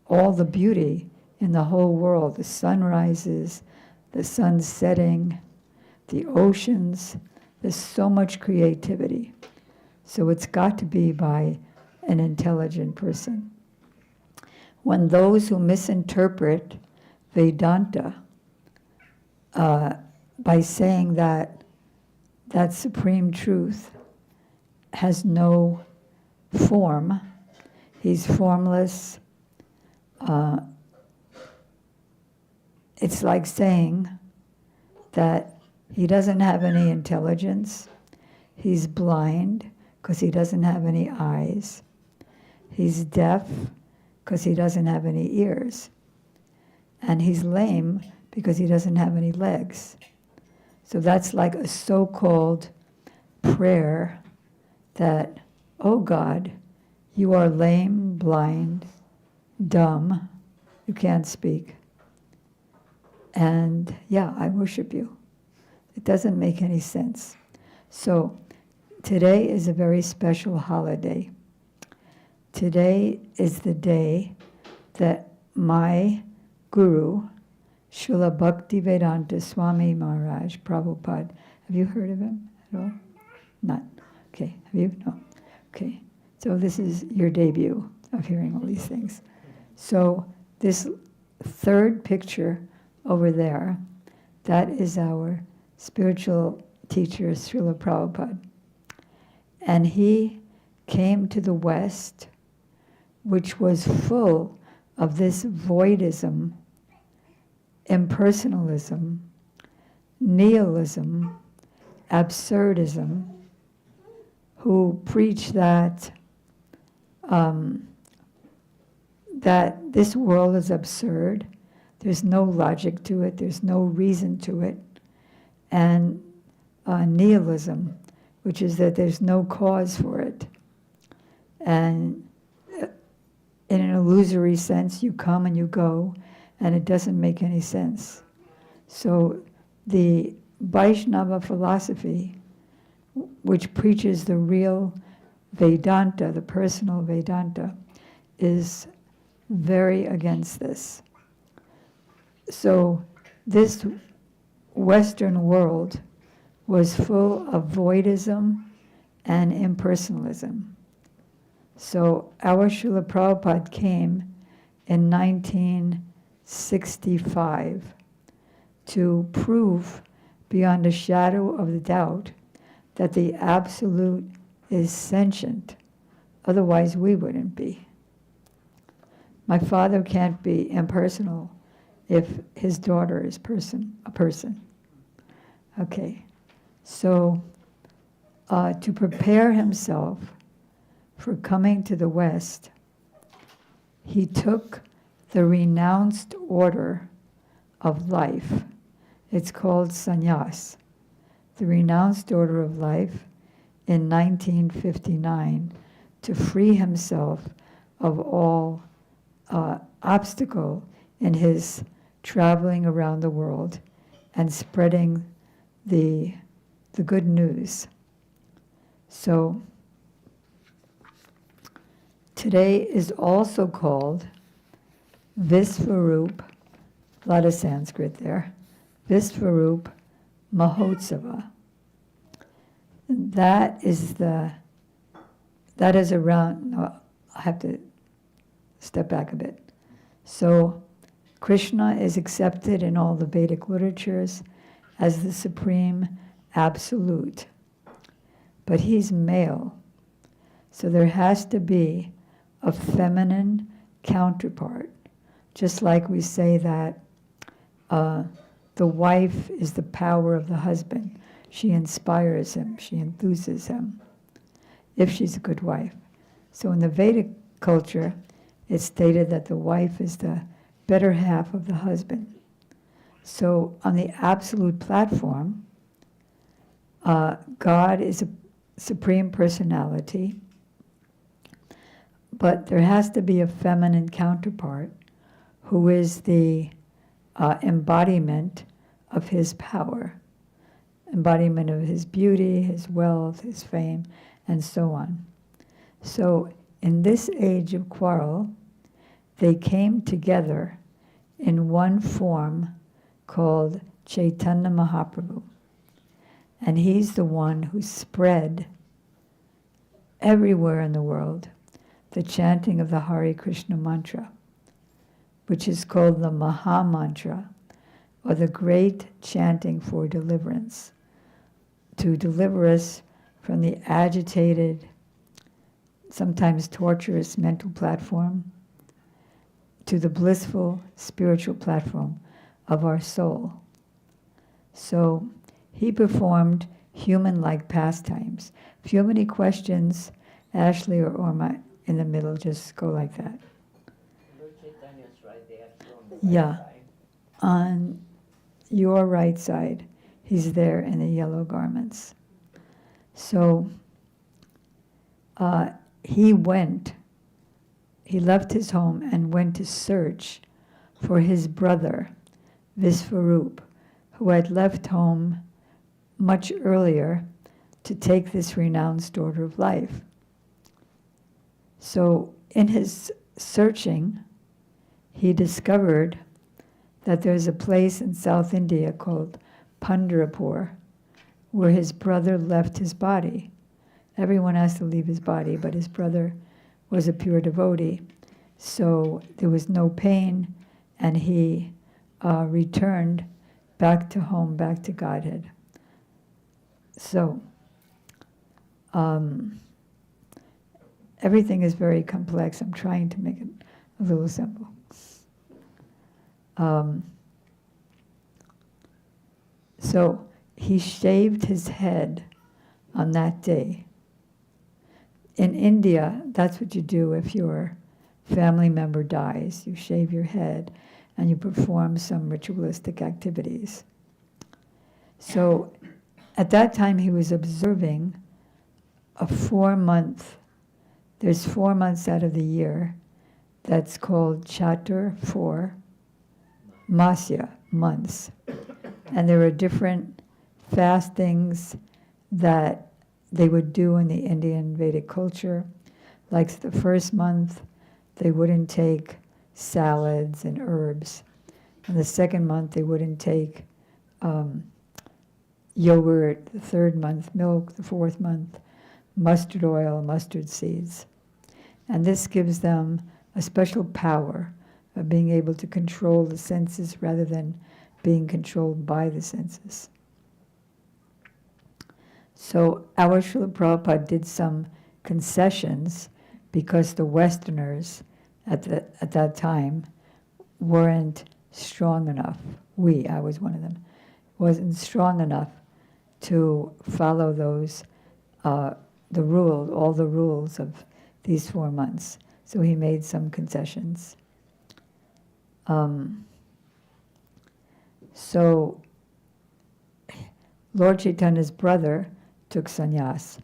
all the beauty in the whole world, the sunrises, the sun setting, the oceans. There's so much creativity. So it's got to be by an intelligent person. When those who misinterpret Vedanta by saying that that supreme truth has no form, he's formless, it's like saying that he doesn't have any intelligence, he's blind because he doesn't have any eyes, he's deaf because he doesn't have any ears, and he's lame because he doesn't have any legs. So that's like a so-called prayer that, oh God, you are lame, blind, dumb, you can't speak. And yeah, I worship you. It doesn't make any sense. So today is a very special holiday. Today is the day that my guru, Srila Bhakti Vedanta Swami Maharaj, Prabhupada, have you heard of him at all? Not. Okay, have you? No. Okay, so this is your debut of hearing all these things. So this third picture over there, that is our spiritual teacher, Srila Prabhupada. And he came to the West, which was full of this voidism, impersonalism, nihilism, absurdism, who preach that that this world is absurd, there's no logic to it, there's no reason to it, and nihilism, which is that there's no cause for it. And in an illusory sense, you come and you go, and it doesn't make any sense. So the Vaishnava philosophy, which preaches the real Vedanta, the personal Vedanta, is very against this. So this Western world was full of voidism and impersonalism. So our Srila Prabhupada came in 1965 to prove beyond a shadow of the doubt that the Absolute is sentient. Otherwise, we wouldn't be. My father can't be impersonal if his daughter is a person. Okay, so to prepare himself for coming to the West, he took the renounced order of life. It's called Sannyasa, the renounced order of life, in 1959 to free himself of all obstacle in his traveling around the world and spreading the good news. So today is also called Visvarup, a lot of Sanskrit there, Visvarup Mahotsava. That is around, no, I have to step back a bit. So Krishna is accepted in all the Vedic literatures as the supreme absolute, but he's male. So there has to be a feminine counterpart, just like we say that the wife is the power of the husband. She inspires him, she enthuses him, if she's a good wife. So in the Vedic culture, it's stated that the wife is the better half of the husband. So on the absolute platform, God is a supreme personality, but there has to be a feminine counterpart who is the embodiment of his power, embodiment of his beauty, his wealth, his fame, and so on. So in this age of quarrel, they came together in one form called Chaitanya Mahaprabhu. And he's the one who spread everywhere in the world the chanting of the Hare Krishna mantra, which is called the Maha Mantra, or the great chanting for deliverance, to deliver us from the agitated, sometimes torturous mental platform to the blissful spiritual platform of our soul. So he performed human-like pastimes. If you have any questions, Ashley or Orma in the middle, just go like that. Lord Chaitanya's right there. Yeah, on your right side, he's there in the yellow garments. So he left his home and went to search for his brother, Visvarup, who had left home much earlier to take this renounced order of life. So in his searching, he discovered that there's a place in South India called Pandharpur, where his brother left his body. Everyone has to leave his body, but his brother was a pure devotee. So there was no pain, and he returned back to home, back to Godhead. So everything is very complex. I'm trying to make it a little simple. So he shaved his head on that day. In India, that's what you do if your family member dies. You shave your head and you perform some ritualistic activities. So at that time he was observing a 4-month, there's 4 months out of the year that's called Chatur 4 Masya, months. And there are different fastings that they would do in the Indian Vedic culture. Like the first month, they wouldn't take salads and herbs. And the second month, they wouldn't take yogurt. The third month, milk. The fourth month, mustard oil, mustard seeds. And this gives them a special power of being able to control the senses rather than being controlled by the senses. So our Srila Prabhupada did some concessions because the Westerners at that time weren't strong enough. I was one of them, wasn't strong enough to follow those, all the rules of these 4 months. So he made some concessions. So Lord Chaitanya's brother took sannyas.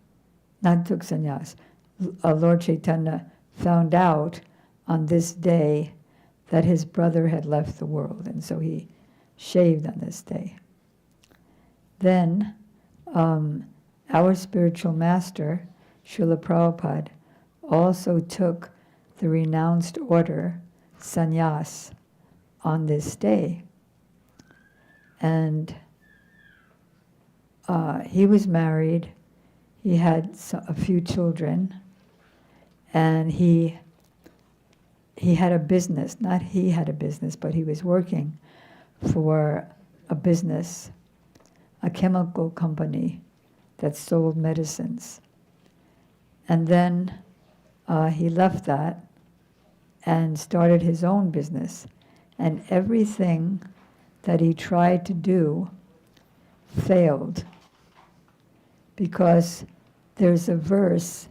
Not took sannyas. Lord Chaitanya found out on this day that his brother had left the world, and so he shaved on this day. Then our spiritual master, Srila Prabhupada, also took the renounced order, sannyas, on this day. And he was married, he had a few children, and he had a business. Not he had a business, but he was working for a business, a chemical company that sold medicines. And then he left that and started his own business. And everything that he tried to do failed, because there's a verse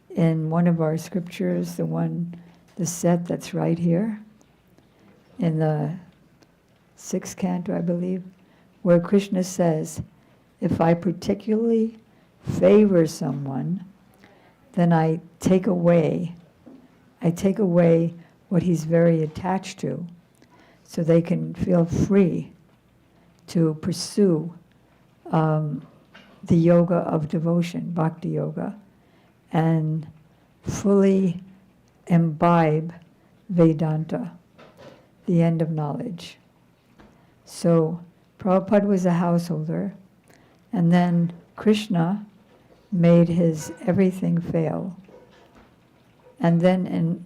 in one of our scriptures, the set that's right here, in the 6th canto, I believe, where Krishna says, if I particularly favor someone, then I take away what he's very attached to, so they can feel free to pursue the yoga of devotion, bhakti yoga, and fully imbibe Vedanta, the end of knowledge. So Prabhupada was a householder, and then Krishna made his everything fail. And then in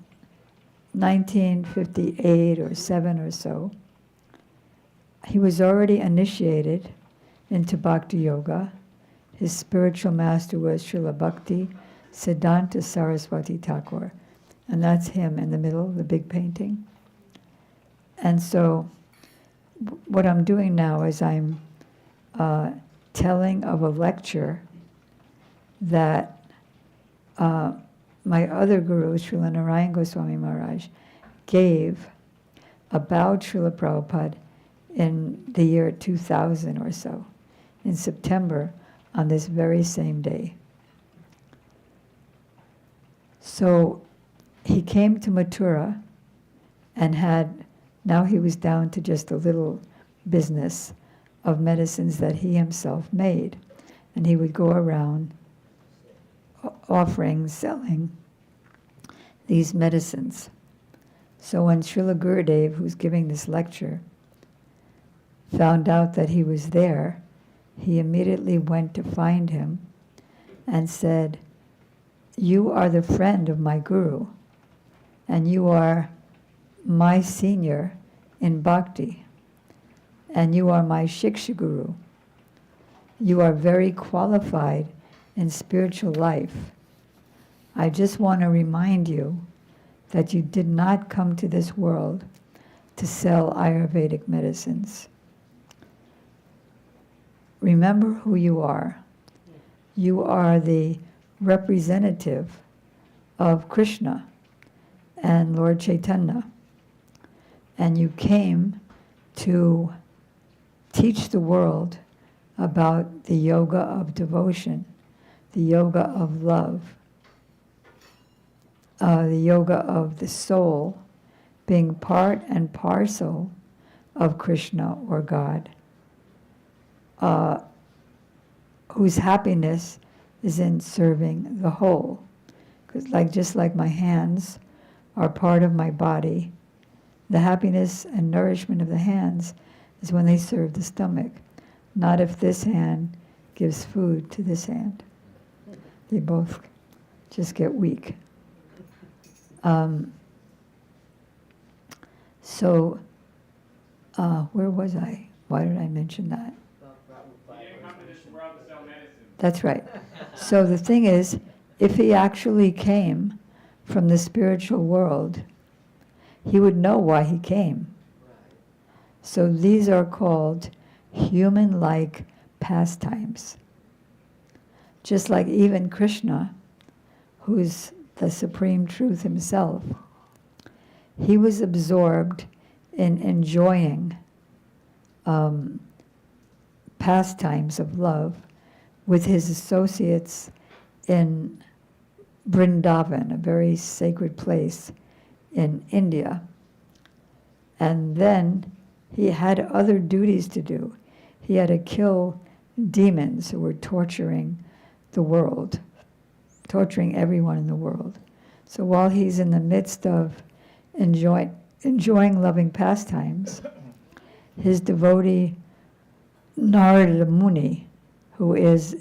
1958 or 7 or so, he was already initiated into bhakti yoga. His spiritual master was Srila Bhakti Siddhanta Saraswati Thakur. And that's him in the middle, the big painting. And so what I'm doing now is I'm telling of a lecture that my other guru, Srila Narayan Goswami Maharaj, gave about Srila Prabhupada in the year 2000 or so, in September, on this very same day. So he came to Mathura and now he was down to just a little business of medicines that he himself made. And he would go around selling these medicines. So when Srila Gurudev, who's giving this lecture, found out that he was there, he immediately went to find him and said, you are the friend of my guru, and you are my senior in bhakti, and you are my shiksha guru. You are very qualified in spiritual life. I just want to remind you that you did not come to this world to sell Ayurvedic medicines. Remember who you are. You are the representative of Krishna and Lord Chaitanya. And you came to teach the world about the yoga of devotion, the yoga of love, the yoga of the soul being part and parcel of Krishna or God, whose happiness is in serving the whole. Because just like my hands are part of my body, the happiness and nourishment of the hands is when they serve the stomach, not if this hand gives food to this hand. They both just get weak. Where was I? Why did I mention that? You didn't come to this world to sell medicines. That's right. So the thing is, if he actually came from the spiritual world, he would know why he came. So these are called human-like pastimes. Just like even Krishna, who's the supreme truth himself, he was absorbed in enjoying pastimes of love with his associates in Vrindavan, a very sacred place in India. And then he had other duties to do. He had to kill demons who were torturing the world, torturing everyone in the world. So while he's in the midst of enjoying loving pastimes, his devotee Narada Muni, who is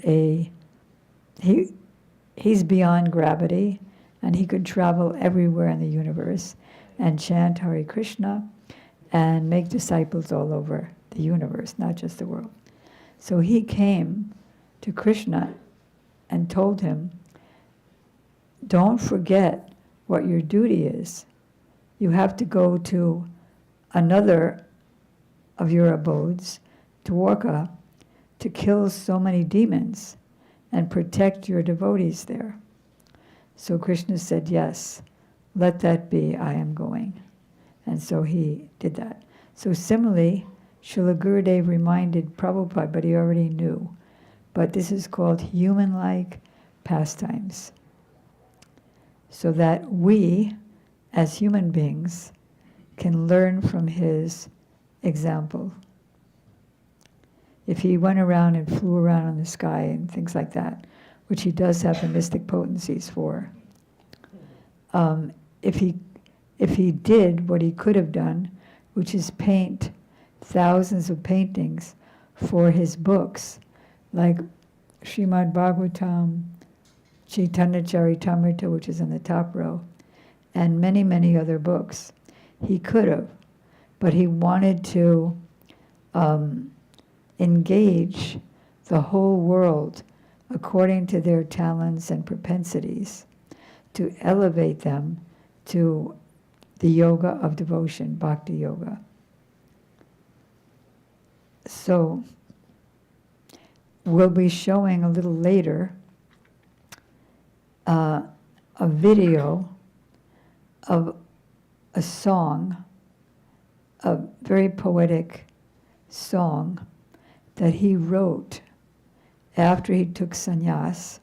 he's beyond gravity, and he could travel everywhere in the universe and chant Hare Krishna and make disciples all over the universe, not just the world. So he came to Krishna and told him, don't forget what your duty is. You have to go to another of your abodes, Dwarka, to kill so many demons and protect your devotees there. So Krishna said, yes, let that be, I am going. And so he did that. So similarly, Srila Gurudev reminded Prabhupada, but he already knew. But this is called human-like pastimes. So that we, as human beings, can learn from his example. If he went around and flew around in the sky and things like that, which he does have the mystic potencies for, if he did what he could have done, which is paint thousands of paintings for his books, like Srimad Bhagavatam, Chaitanya Charitamrita, which is in the top row, and many, many other books, he could have, but he wanted to engage the whole world according to their talents and propensities, to elevate them to the yoga of devotion, bhakti yoga. So we'll be showing a little later a video of a song, a very poetic song that he wrote after he took sannyas.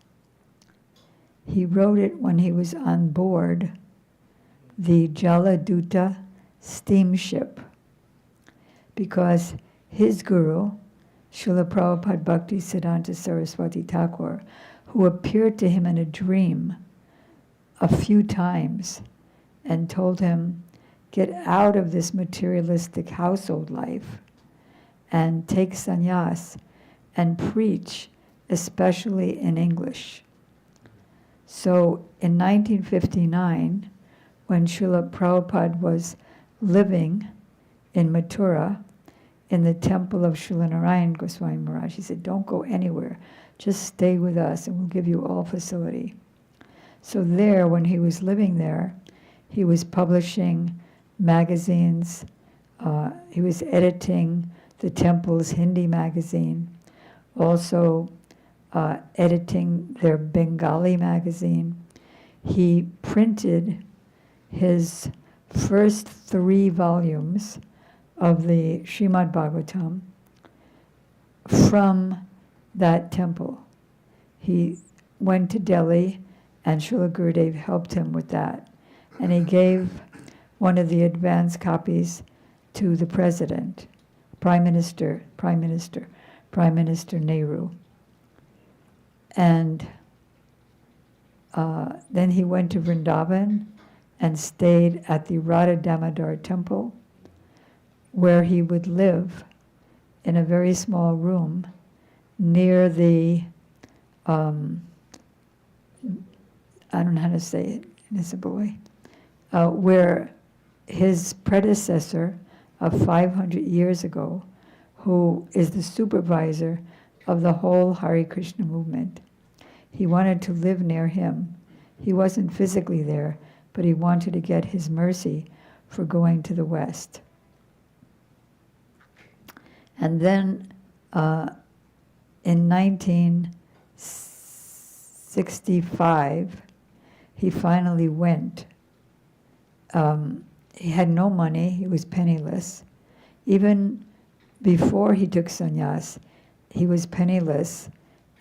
He wrote it when he was on board the Jaladuta steamship, because his guru, Srila Prabhupada Bhakti Siddhanta Saraswati Thakur, who appeared to him in a dream a few times and told him, get out of this materialistic household life and take sannyas and preach, especially in English. So in 1959, when Srila Prabhupada was living in Mathura, in the temple of Srila Narayan Goswami Maharaj, he said, don't go anywhere, just stay with us and we'll give you all facility. So there, when he was living there, he was publishing magazines, he was editing the temple's Hindi magazine, also editing their Bengali magazine. He printed his first 3 volumes of the Srimad Bhagavatam from that temple. He went to Delhi and Srila Gurudev helped him with that. And he gave one of the advance copies to the president, Prime Minister Nehru. And then he went to Vrindavan and stayed at the Radha Damodar temple, where he would live in a very small room near the, I don't know how to say it in a simple way, where his predecessor of 500 years ago, who is the supervisor of the whole Hare Krishna movement. He wanted to live near him. He wasn't physically there, but he wanted to get his mercy for going to the West. And then in 1965, he finally went. He had no money, he was penniless. Even before he took sannyas, he was penniless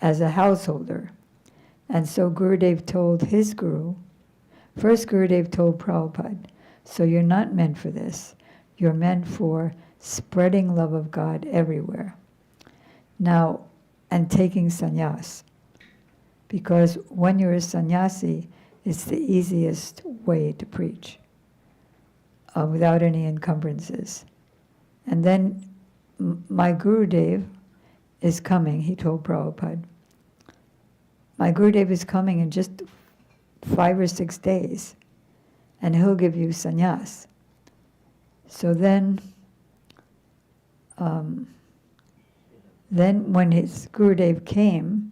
as a householder. And so Gurudev told his guru, first Gurudev told Prabhupada, so you're not meant for this. You're meant for spreading love of God everywhere. Now, and taking sannyas. Because when you're a sannyasi, it's the easiest way to preach without any encumbrances. And then my Gurudev is coming, he told Prabhupada. My Gurudev is coming in just 5 or 6 days, and he'll give you sannyas. So then when his Gurudev came,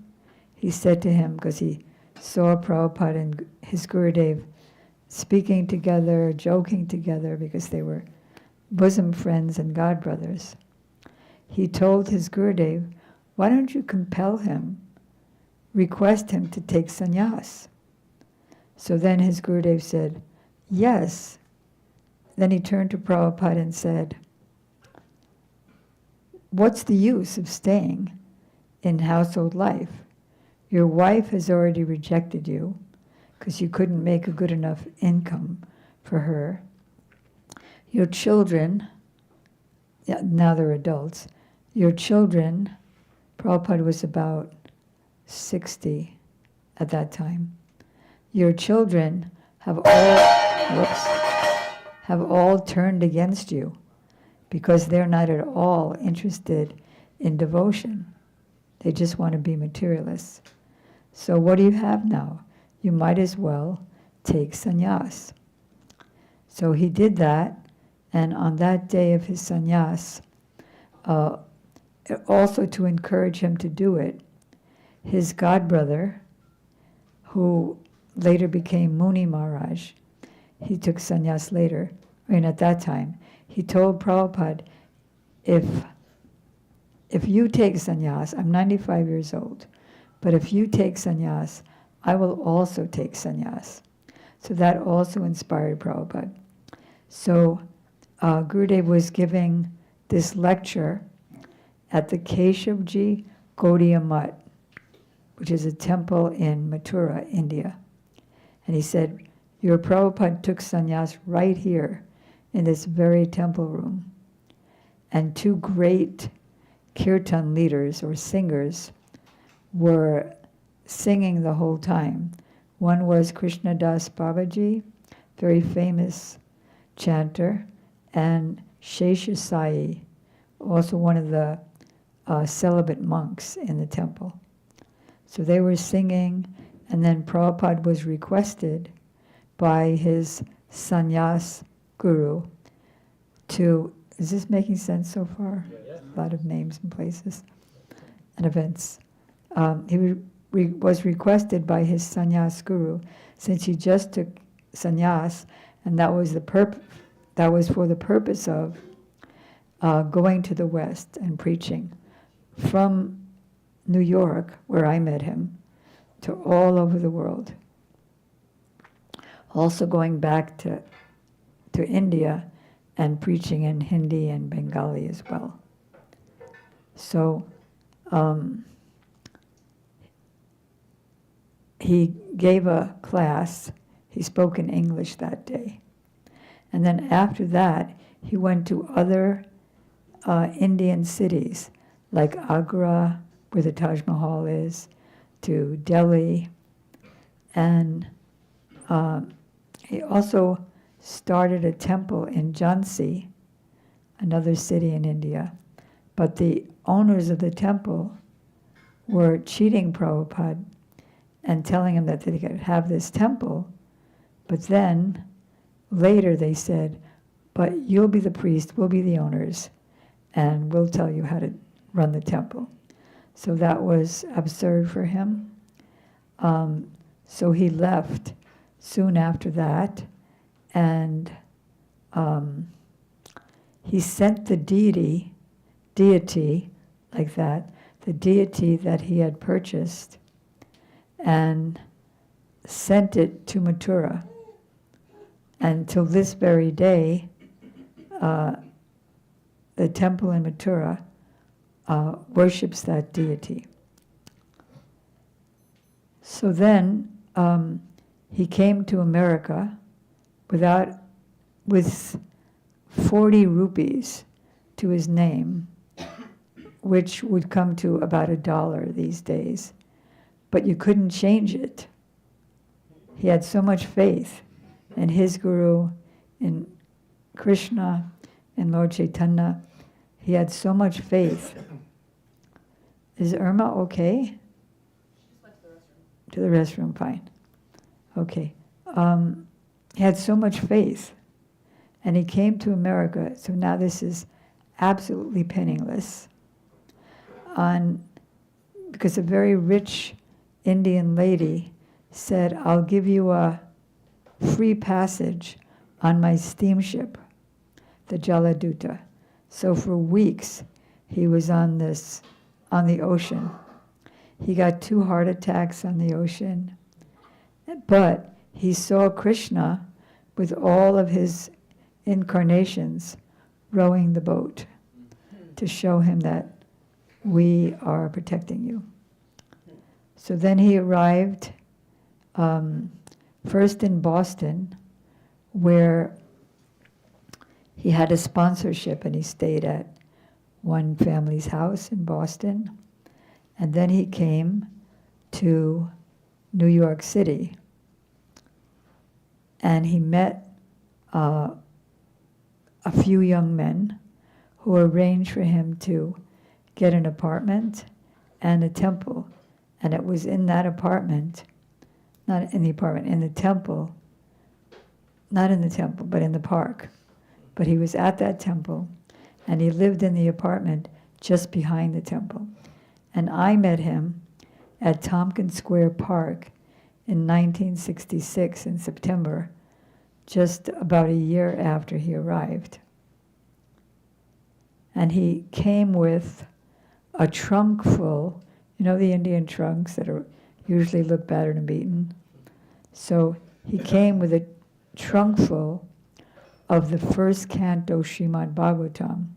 he said to him, because he saw Prabhupada and his Gurudev speaking together, joking together, because they were bosom friends and godbrothers. He told his Gurudev, why don't you compel him, request him to take sannyas? So then his Gurudev said, yes. Then he turned to Prabhupada and said, what's the use of staying in household life? Your wife has already rejected you because you couldn't make a good enough income for her. Your children, now they're adults, your children, Prabhupada was about 60 at that time. Your children have all turned against you because they're not at all interested in devotion. They just want to be materialists. So what do you have now? You might as well take sannyas. So he did that, and on that day of his sannyas, also to encourage him to do it, his godbrother, who later became Muni Maharaj, he took sannyas later, at that time, he told Prabhupada, if you take sannyas, I'm 95 years old, but if you take sannyas, I will also take sannyas. So that also inspired Prabhupada. So Gurudev was giving this lecture at the Keshavji Gaudiya Mutt, which is a temple in Mathura, India. And he said, your Prabhupada took sannyas right here in this very temple room. And 2 great kirtan leaders or singers were singing the whole time. One was Krishnadas Babaji, very famous chanter, and Sheshasai, also one of the celibate monks in the temple. So they were singing, and then Prabhupada was requested by his sannyas guru to, is this making sense so far? Yeah. A lot of names and places and events. He was requested by his sannyas guru, since he just took sannyas, and that was for the purpose of going to the West and preaching from New York, where I met him, to all over the world. Also going back to India and preaching in Hindi and Bengali as well. So he gave a class. He spoke in English that day. And then after that, he went to other Indian cities, like Agra, where the Taj Mahal is, to Delhi. And he also started a temple in Jhansi, another city in India. But the owners of the temple were cheating Prabhupada and telling him that they could have this temple. But then, later they said, but you'll be the priest, we'll be the owners, and we'll tell you how to run the temple. So that was absurd for him. So he left soon after that, and he sent the deity like that, the deity that he had purchased, and sent it to Mathura. And till this very day, the temple in Mathura worships that deity. So then he came to America with 40 rupees to his name, which would come to about $1 these days. But you couldn't change it. He had so much faith in his guru, in Krishna, in Lord Chaitanya. He had so much faith. Is Irma okay? To the restroom, fine. Okay. He had so much faith. And he came to America, so now this is absolutely penniless. Because a very rich Indian lady said, I'll give you a free passage on my steamship, the Jaladuta. So for weeks, he was on the ocean. He got 2 heart attacks on the ocean. But he saw Krishna with all of his incarnations rowing the boat to show him that we are protecting you. So then he arrived first in Boston, where he had a sponsorship and he stayed at one family's house in Boston. And then he came to New York City. And he met a few young men who arranged for him to get an apartment and a temple. And it was in that apartment, not in the apartment, in the temple, not in the temple, but in the park. But he was at that temple, and he lived in the apartment just behind the temple. And I met him at Tompkins Square Park in 1966 in September, just about a year after he arrived. And he came with a trunk full, you know the Indian trunks that usually look battered and beaten? So he came with a trunk full of the first canto Srimad Bhagavatam,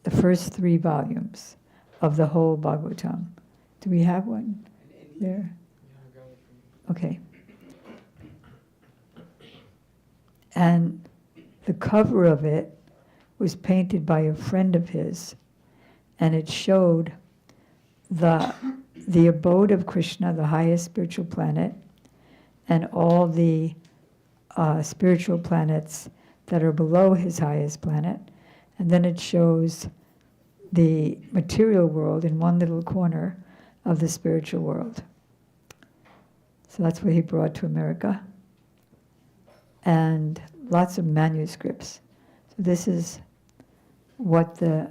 the first 3 volumes of the whole Bhagavatam. Do we have one there? Okay. And the cover of it was painted by a friend of his, and it showed the abode of Krishna, the highest spiritual planet, and all the spiritual planets that are below his highest planet. And then it shows the material world in one little corner of the spiritual world. So that's what he brought to America. And lots of manuscripts. So this is what the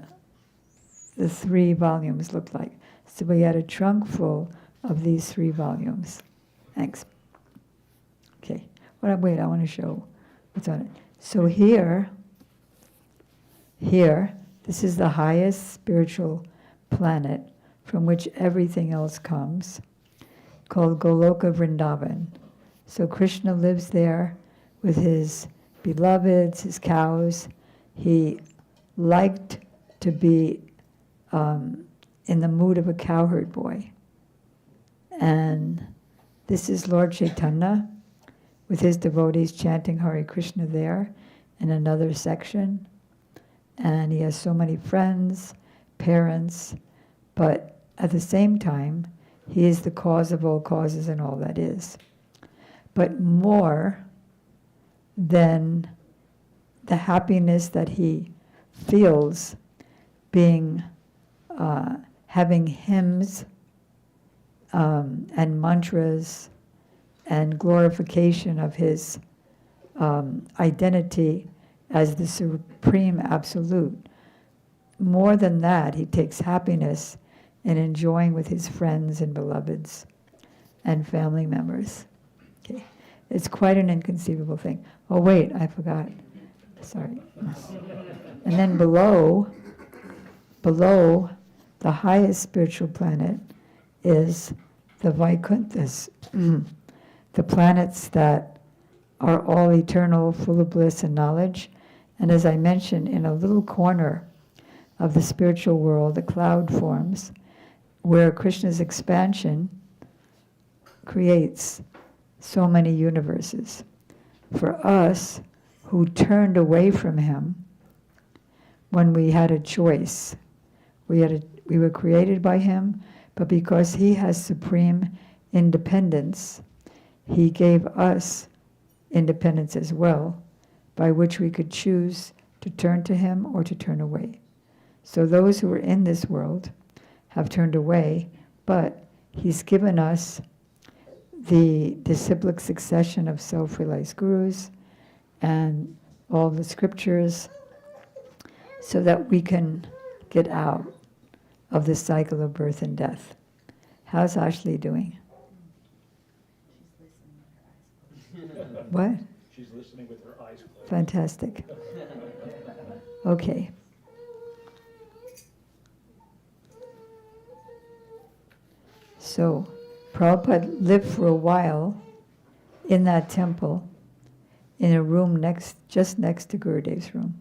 3 volumes looked like. So we had a trunk full of these 3 volumes. Thanks. Okay. Wait, I want to show what's on it. So here, this is the highest spiritual planet from which everything else comes, called Goloka Vrindavan. So Krishna lives there with his beloveds, his cows. He liked to be in the mood of a cowherd boy. And this is Lord Chaitanya with his devotees chanting Hare Krishna there in another section. And he has so many friends, parents, but at the same time, he is the cause of all causes and all that is. But more than the happiness that he feels being, having hymns and mantras and glorification of his identity as the supreme absolute. more than that, he takes happiness in enjoying with his friends and beloveds and family members. Okay. It's quite an inconceivable thing. Oh wait, I forgot. Sorry. And then below the highest spiritual planet is the Vaikunthas, the planets that are all eternal, full of bliss and knowledge. And as I mentioned, in a little corner of the spiritual world, a cloud forms where Krishna's expansion creates so many universes. For us who turned away from him when we had a choice, we were created by him, but because he has supreme independence, he gave us independence as well, by which we could choose to turn to him or to turn away. So those who are in this world have turned away, but he's given us the disciplic succession of self-realized gurus and all the scriptures so that we can get out of the cycle of birth and death. How's Ashley doing? What? She's listening with her eyes closed. Fantastic. Okay. So, Prabhupada lived for a while in that temple, in a room just next to Gurudev's room.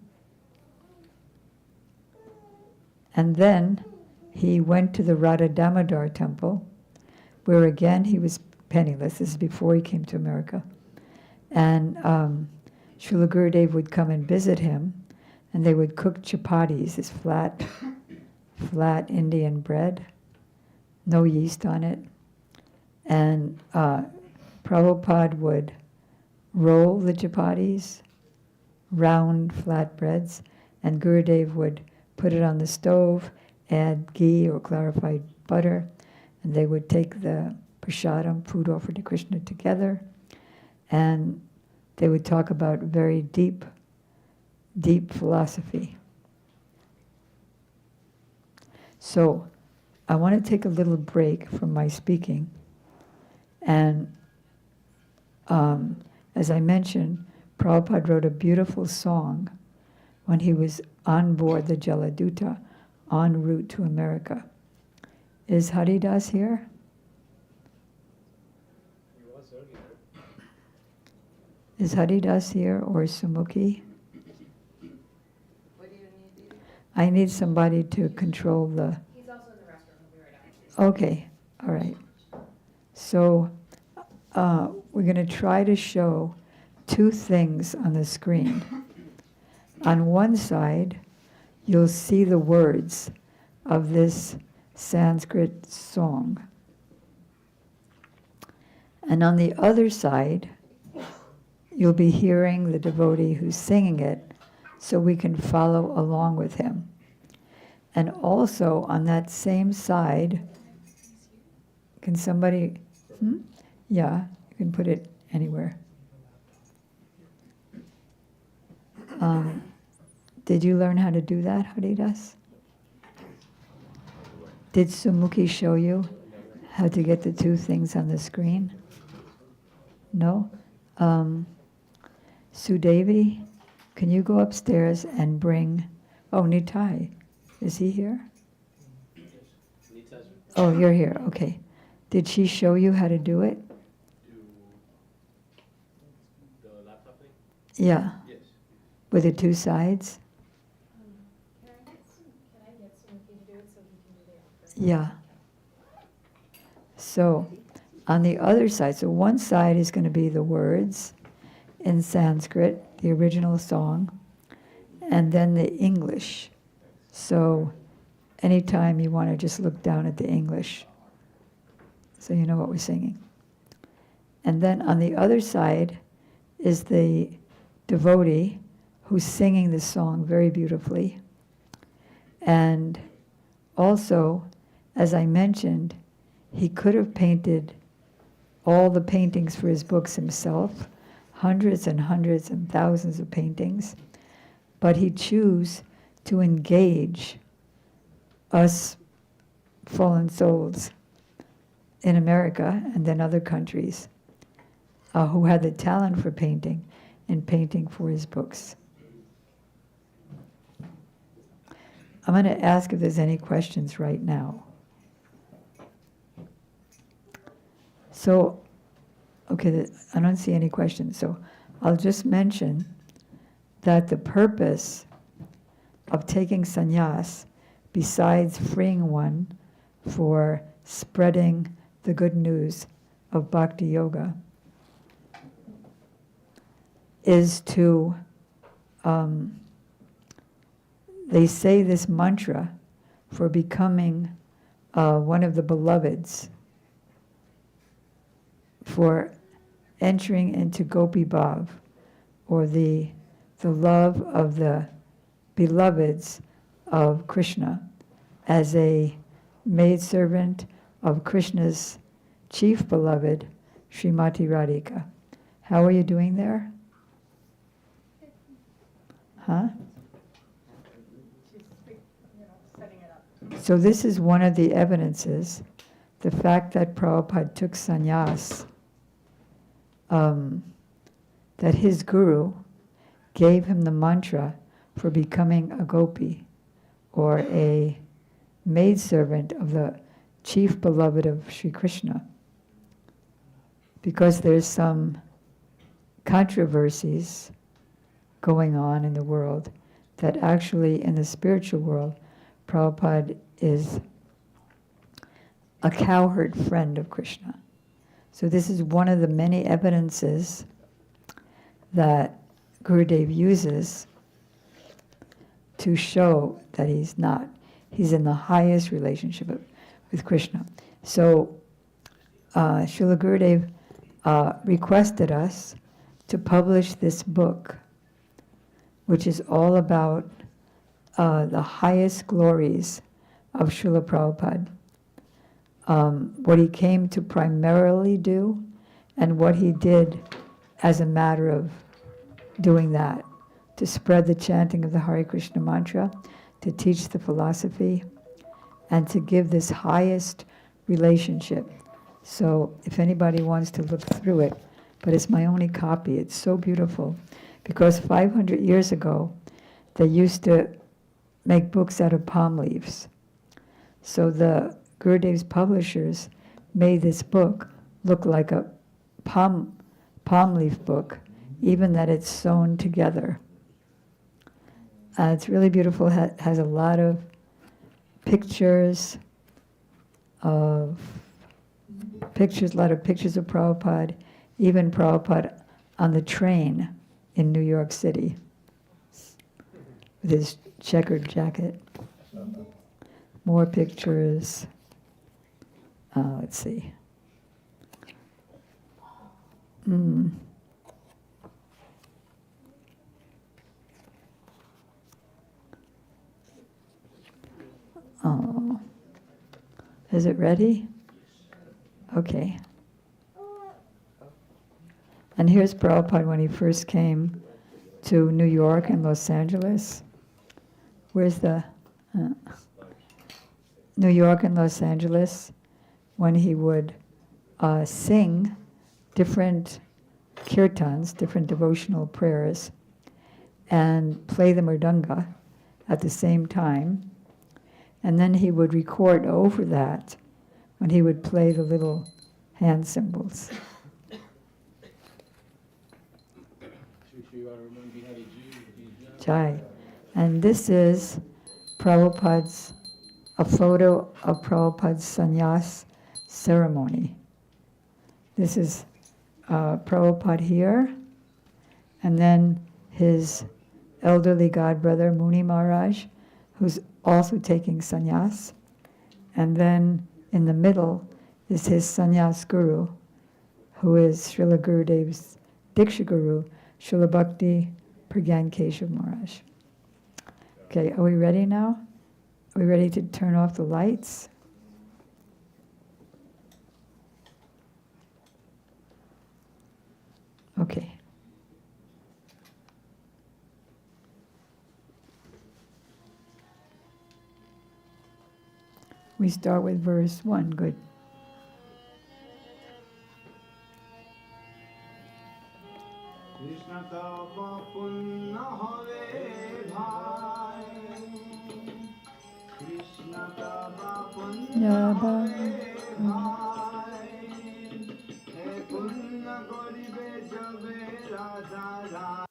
And then he went to the Radha Damodar temple, where again he was penniless. This is before he came to America. And Srila Gurudev would come and visit him, and they would cook chapatis, this flat Indian bread, no yeast on it. And Prabhupada would roll the chapatis, round flat breads, and Gurudev would put it on the stove, add ghee or clarified butter, and they would take the prasadam, food offered to Krishna, together, and they would talk about very deep philosophy. So I want to take a little break from my speaking, and as I mentioned, Prabhupada wrote a beautiful song when he was on board the Jaladuta en route to America. Is Haridas here? He was earlier. Is Haridas here or Sumukhi? What do you need? I need somebody to control the... He's also in the restroom. He'll be right out. Okay, all right. So we're going to try to show two things on the screen. On one side, you'll see the words of this Sanskrit song. And on the other side, you'll be hearing the devotee who's singing it, so we can follow along with him. And also on that same side, can somebody, yeah, you can put it anywhere. Did you learn how to do that, Haridas? Did Sumukhi show you how to get the two things on the screen? No? Sudevi, can you go upstairs and bring... Oh, Nitai, is he here? Oh, you're here, okay. Did she show you how to do it? The laptop thing? Yeah. Yes. With the two sides? Can I get Sumukhi to do it so he can do the offer? Yeah. So, on the other side, so one side is going to be the words in Sanskrit, the original song, and then the English. So, anytime you want to just look down at the English, so you know what we're singing. And then on the other side is the devotee who's singing the song very beautifully. And also, as I mentioned, he could have painted all the paintings for his books himself, hundreds and hundreds and thousands of paintings, but he chose to engage us fallen souls in America and then other countries who had the talent for painting and painting for his books. I'm going to ask if there's any questions right now. So, okay, I don't see any questions, so I'll just mention that the purpose of taking sannyas, besides freeing one for spreading the good news of Bhakti Yoga, is to, they say this mantra for becoming one of the beloveds, for entering into Gopi Bhav, or the love of the beloveds of Krishna, as a maidservant of Krishna's chief beloved, Srimati Radhika. How are you doing there? Huh? So this is one of the evidences, the fact that Prabhupada took sannyas, that his guru gave him the mantra for becoming a gopi, or a maidservant of the chief beloved of Sri Krishna. Because there's some controversies going on in the world, that actually in the spiritual world, Prabhupada is a cowherd friend of Krishna. So this is one of the many evidences that Gurudev uses to show that he's not. He's in the highest relationship with Krishna. So Srila Gurudev requested us to publish this book, which is all about the highest glories of Srila Prabhupada, what he came to primarily do, and what he did as a matter of doing that, to spread the chanting of the Hare Krishna mantra, to teach the philosophy, and to give this highest relationship. So if anybody wants to look through it, but it's my only copy, it's so beautiful, because 500 years ago, they used to make books out of palm leaves. So the Gurudev's publishers made this book look like a palm leaf book, even that it's sewn together. It's really beautiful, has a lot of pictures a lot of pictures of Prabhupada, even Prabhupada on the train in New York City with his checkered jacket. More pictures. Let's see. Oh, is it ready? Okay. And here's Prabhupada when he first came to New York and Los Angeles. Where's the New York and Los Angeles, when he would sing different kirtans, different devotional prayers, and play the mridanga at the same time. And then he would record over that when he would play the little hand cymbals. Jai. And this is Prabhupada's, a photo of Prabhupada's sannyas ceremony. This is Prabhupada here, and then his elderly godbrother Muni Maharaj, who's also taking sannyas, and then in the middle is his sannyas guru, who is Srila Gurudev's Diksha Guru, Srila Bhakti Pragyan Keshav Maharaj. Okay, are we ready now? Are we ready to turn off the lights? Okay. We start with verse 1. Good. Krishna tava punna have bhai, Krishna tava punna have bhai, he punna koribe jabe Radha Rai.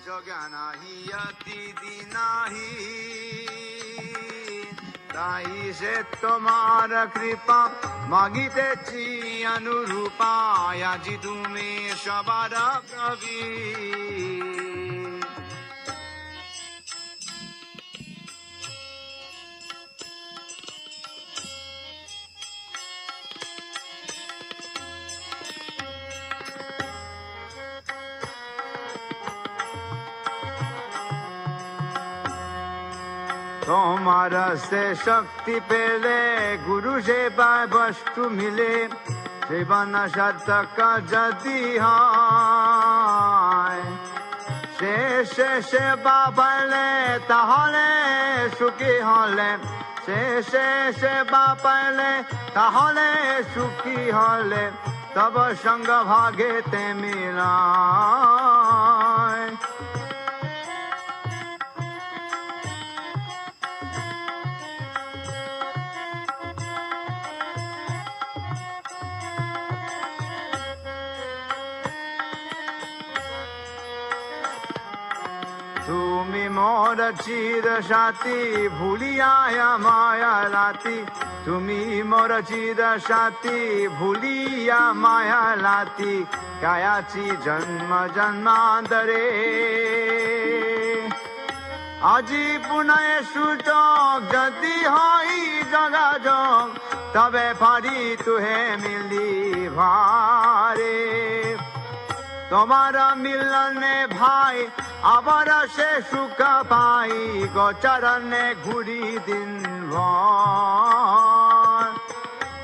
জগানাহি অতি দিনাহি তাই সে তোমার কৃপা মাগিতেছি অনুরূপা আজি তুমি সবার কবি তোমার সে শক্তি পেলে গুরু সেবায় বস্তু মিলে সেবানা সার্থক যদি হয় শেষে সেবা পাইলে তাহলে সুখী হলে শেষে সেবা পাইলে তাহলে সুখী হলে তব সঙ্গ ভাগেতে মিলায় তুমি মোর চির সাথী ভুলিয়া মায়া রাতি তুমি মোর চির সাথী ভুলিয়া মায়া লাতি গায়াছি জন্ম জন্মান্তরে আজি পুনঃ সুযোগ যদি হই যোগাযোগ তবে পারি তুহে মিলি ভারে তোমার মিলনে ভাই আবার সে সুখ পাই গোচরণে ঘুরি দিন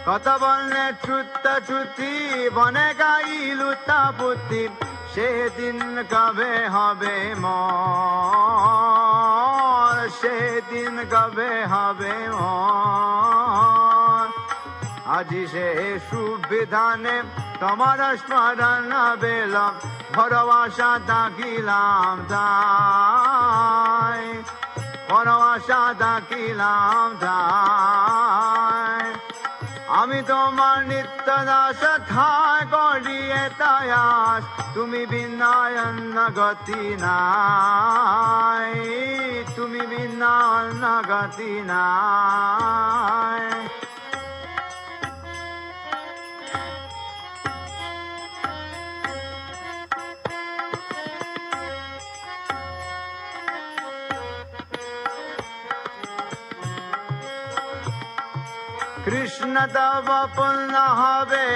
কত বলনে চুত্ত চুতি বনে গাইলু তাপুতি সেদিন কবে হবে মর সেদিন কবে হবে মর আজি সে সুবিধানে তোমার স্মরণ বেলাম ভরবাসা দাখিলাম তাই ভরবাসা দাখিলাম তাই আমি তোমার নিত্য দাস থায় করিয়ে তায়াস তুমি বিনা অন্য গতি নাই তুমি বিনা অন্য গতি নাই কৃষ্ণ তব পুণ্য হবে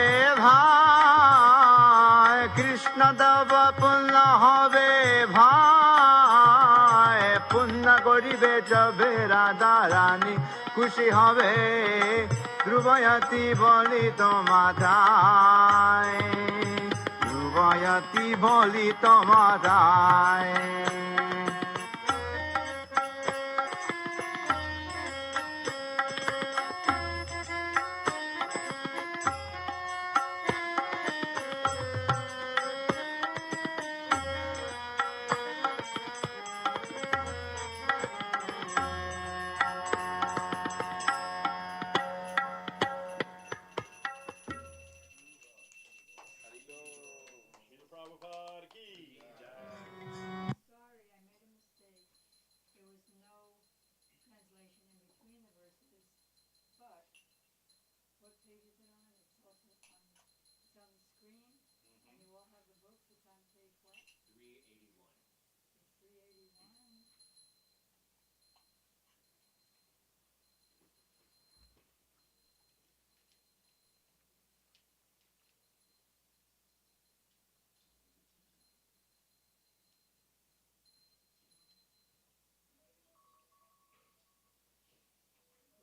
ভাই, কৃষ্ণ তব পুণ্য হবে ভাই, পুণ্য করিবে যবে রাধা রানী খুশি হবে, ধ্রুবয়তি বলি তোমাদায়, ধ্রুবয়তি বলি তোমাদায়। Prabhupada ki jai. Sorry, I made a mistake. There was no translation in between the verses, but what page is it on? It's also on the screen, and you all have the books. It's on page what? 381. Page 381.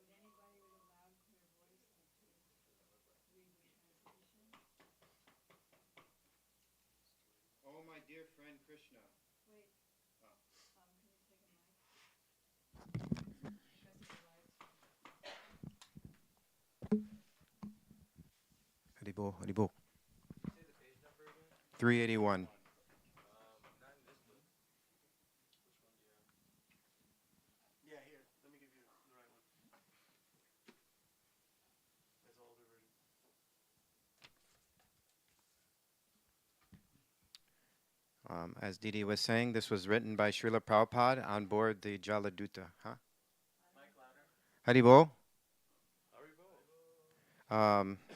Would anybody with a loud, clear voice like to read the translation? Oh, my dear friend Krishna. Wait. Oh. Can you take a mic? Because it's live stream. Haribo, Haribo. 381. Yeah, here. Let me give you the right one. That's the older version. As Didi was saying, this was written by Srila Prabhupada on board the Jaladuta. Huh? Haribo.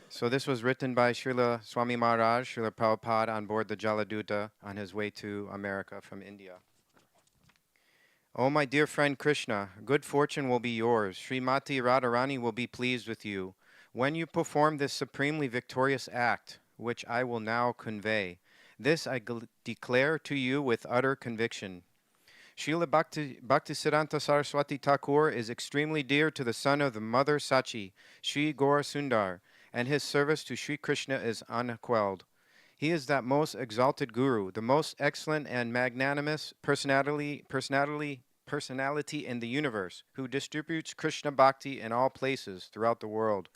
So this was written by Srila Swami Maharaj, Srila Prabhupada on board the Jaladuta on his way to America from India. Oh, my dear friend Krishna, good fortune will be yours. Srimati Radharani will be pleased with you when you perform this supremely victorious act, which I will now convey. This I declare to you with utter conviction. Srila Bhaktisiddhanta Saraswati Thakur is extremely dear to the son of the mother Sachi, Sri Gaura Sundar, and his service to Sri Krishna is unquelled. He is that most exalted guru, the most excellent and magnanimous personality in the universe, who distributes Krishna Bhakti in all places throughout the world.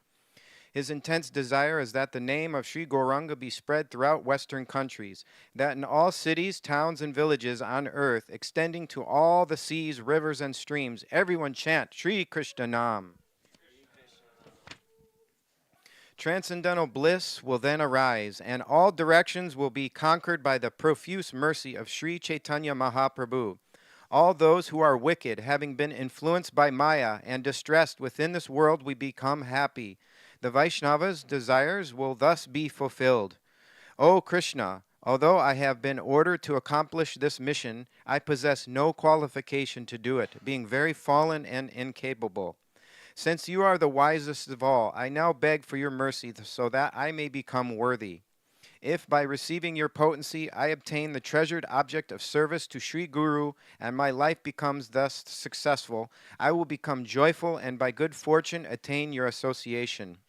His intense desire is that the name of Sri Gauranga be spread throughout Western countries, that in all cities, towns, and villages on earth, extending to all the seas, rivers, and streams, everyone chant Sri Krishna Nam. Transcendental bliss will then arise, and all directions will be conquered by the profuse mercy of Sri Chaitanya Mahaprabhu. All those who are wicked, having been influenced by Maya and distressed within this world, we become happy. The Vaishnava's desires will thus be fulfilled. O Krishna, although I have been ordered to accomplish this mission, I possess no qualification to do it, being very fallen and incapable. Since you are the wisest of all, I now beg for your mercy so that I may become worthy. If by receiving your potency I obtain the treasured object of service to Sri Guru and my life becomes thus successful, I will become joyful and by good fortune attain your association.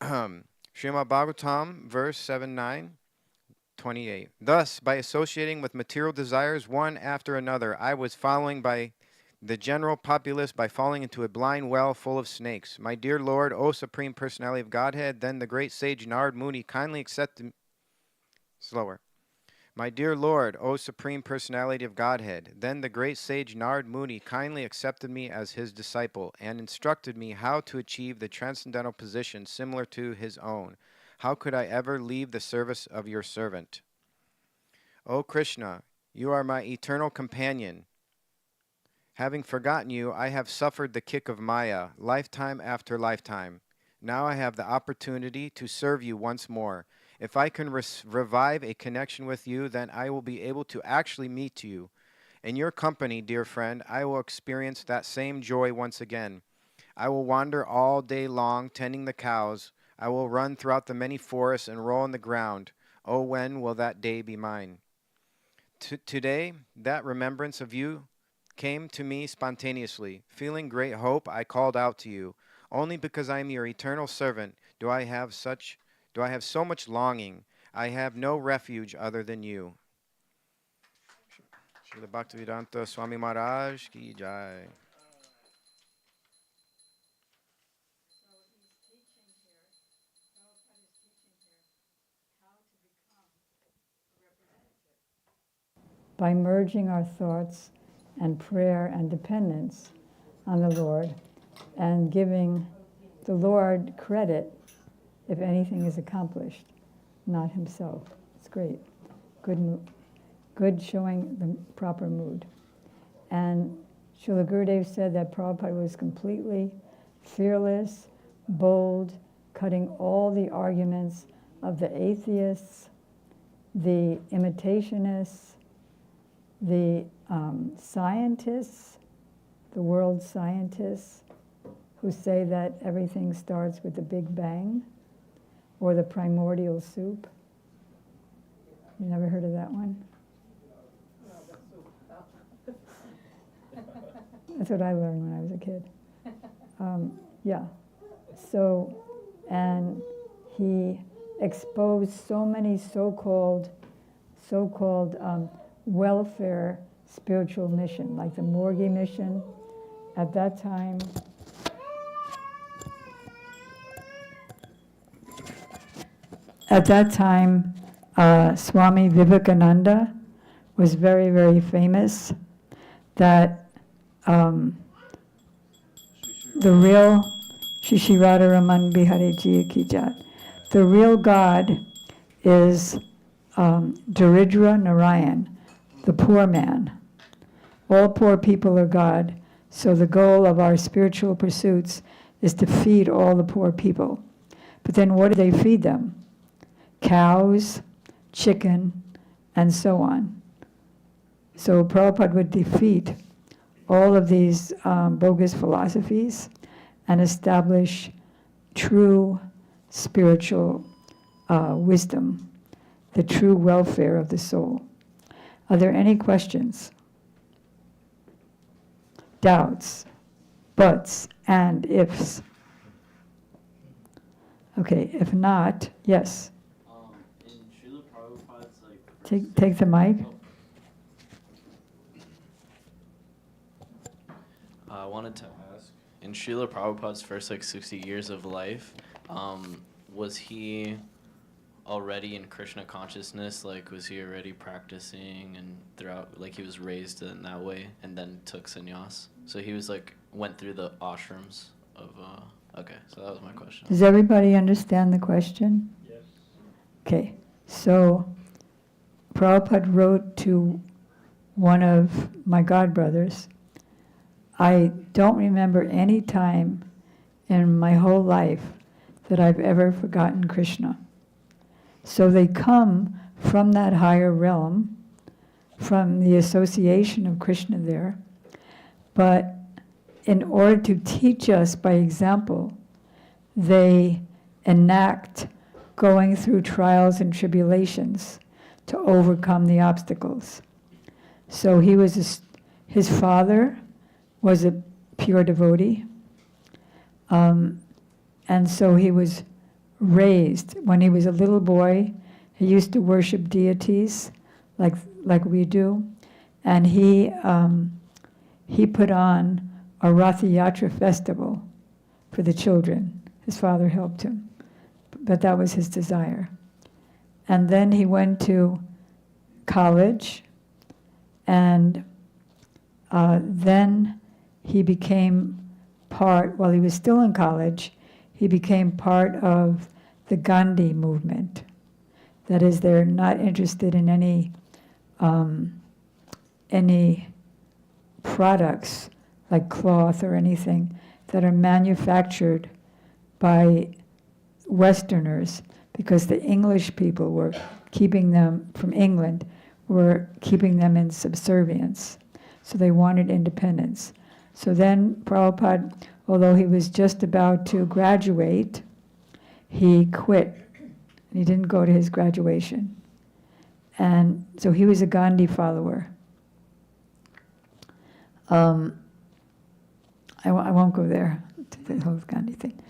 Srimad Bhagavatam, verse 7:9-28. Thus, by associating with material desires one after another, I was following by the general populace by falling into a blind well full of snakes. My dear Lord, O Supreme Personality of Godhead, then the great sage Narad Muni kindly accepted... Slower. My dear Lord, O Supreme Personality of Godhead, then the great sage Narad Muni kindly accepted me as his disciple and instructed me how to achieve the transcendental position similar to his own. How could I ever leave the service of your servant? O Krishna, you are my eternal companion. Having forgotten you, I have suffered the kick of Maya, lifetime after lifetime. Now I have the opportunity to serve you once more. If I can revive a connection with you, then I will be able to actually meet you. In your company, dear friend, I will experience that same joy once again. I will wander all day long tending the cows. I will run throughout the many forests and roll on the ground. Oh, when will that day be mine? Today, that remembrance of you came to me spontaneously. Feeling great hope, I called out to you. Only because I am your eternal servant do I have so much longing. I have no refuge other than you. Srila Bhaktivedanta Swami Maharaj ki jai. By merging our thoughts and prayer and dependence on the Lord and giving the Lord credit if anything is accomplished, not himself. It's great. Good showing the proper mood. And Srila Gurudev said that Prabhupada was completely fearless, bold, cutting all the arguments of the atheists, the imitationists, the scientists, the world scientists who say that everything starts with the Big Bang or the primordial soup. You never heard of that one? That's what I learned when I was a kid. Yeah. So, and he exposed so many so-called welfare spiritual mission, like the Morgi mission. At that time, Swami Vivekananda was very, very famous. That the real Shishi Radharaman Bihari Jiya Ki Jat, the real God is Daridra Narayan, the poor man. All poor people are God, so the goal of our spiritual pursuits is to feed all the poor people. But then what do they feed them? Cows, chicken, and so on. So Prabhupada would defeat all of these bogus philosophies and establish true spiritual wisdom, the true welfare of the soul. Are there any questions, doubts, buts, and ifs? Okay, if not, yes. In Srila Prabhupada's Take the mic. I wanted to ask, in Srila Prabhupada's first 60 years of life, was he already in Krishna consciousness? Like, was he already practicing and throughout, like he was raised in that way and then took sannyas? So he was went through the ashrams of, okay, so that was my question. Does everybody understand the question? Yes. Okay, so Prabhupada wrote to one of my godbrothers, I don't remember any time in my whole life that I've ever forgotten Krishna. So they come from that higher realm, from the association of Krishna there, but in order to teach us by example, they enact going through trials and tribulations to overcome the obstacles. So his father was a pure devotee, and so he was raised. When he was a little boy, he used to worship deities like we do, and he put on a Ratha Yatra festival for the children. His father helped him, but that was his desire. And then he went to college, and then he became while he was still in college, he became part of the Gandhi movement. That is, they're not interested in any products like cloth or anything that are manufactured by Westerners, because the English people were keeping them from England, were keeping them in subservience. So they wanted independence. So then Prabhupada, although he was just about to graduate, he quit. He didn't go to his graduation. And so he was a Gandhi follower. I won't go there to the whole Gandhi thing.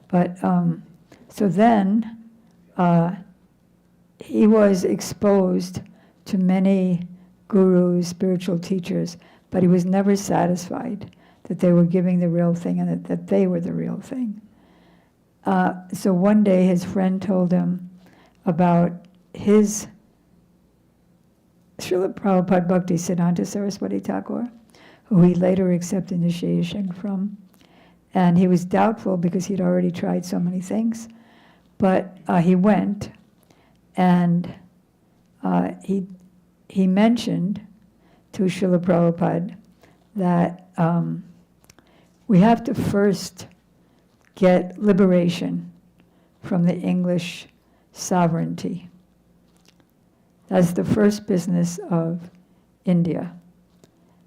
But so then he was exposed to many gurus, spiritual teachers, but he was never satisfied that they were giving the real thing and that they were the real thing. So one day his friend told him about his Srila Prabhupada Bhakti Siddhanta Saraswati Thakur, who he later accepted initiation from. And he was doubtful because he'd already tried so many things. But he went, and he mentioned to Srila Prabhupada that we have to first get liberation from the English sovereignty. That's the first business of India.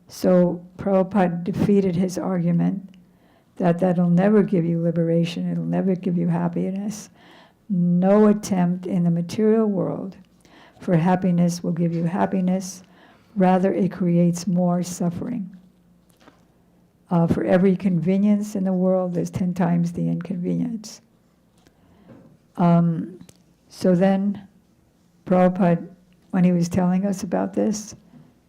So Prabhupada defeated his argument that that'll never give you liberation, it'll never give you happiness. No attempt in the material world for happiness will give you happiness, rather it creates more suffering. For every convenience in the world, there's 10 times the inconvenience. So then Prabhupada, when he was telling us about this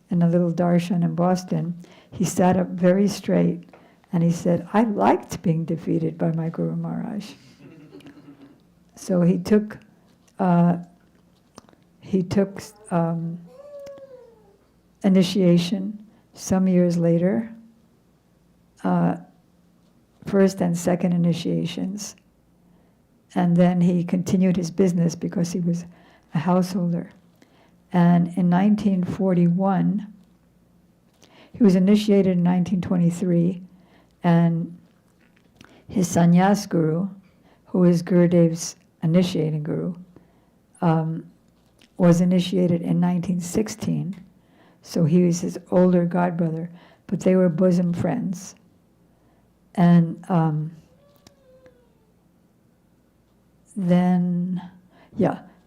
in a little darshan in Boston, he sat up very straight and he said, I liked being defeated by my Guru Maharaj. So he took initiation some years later, first and second initiations, and then he continued his business because he was a householder. And in 1941, he was initiated in 1923, and his sannyas guru, who is Gurudev's initiating guru, was initiated in 1916. So he was his older godbrother, but they were bosom friends. And then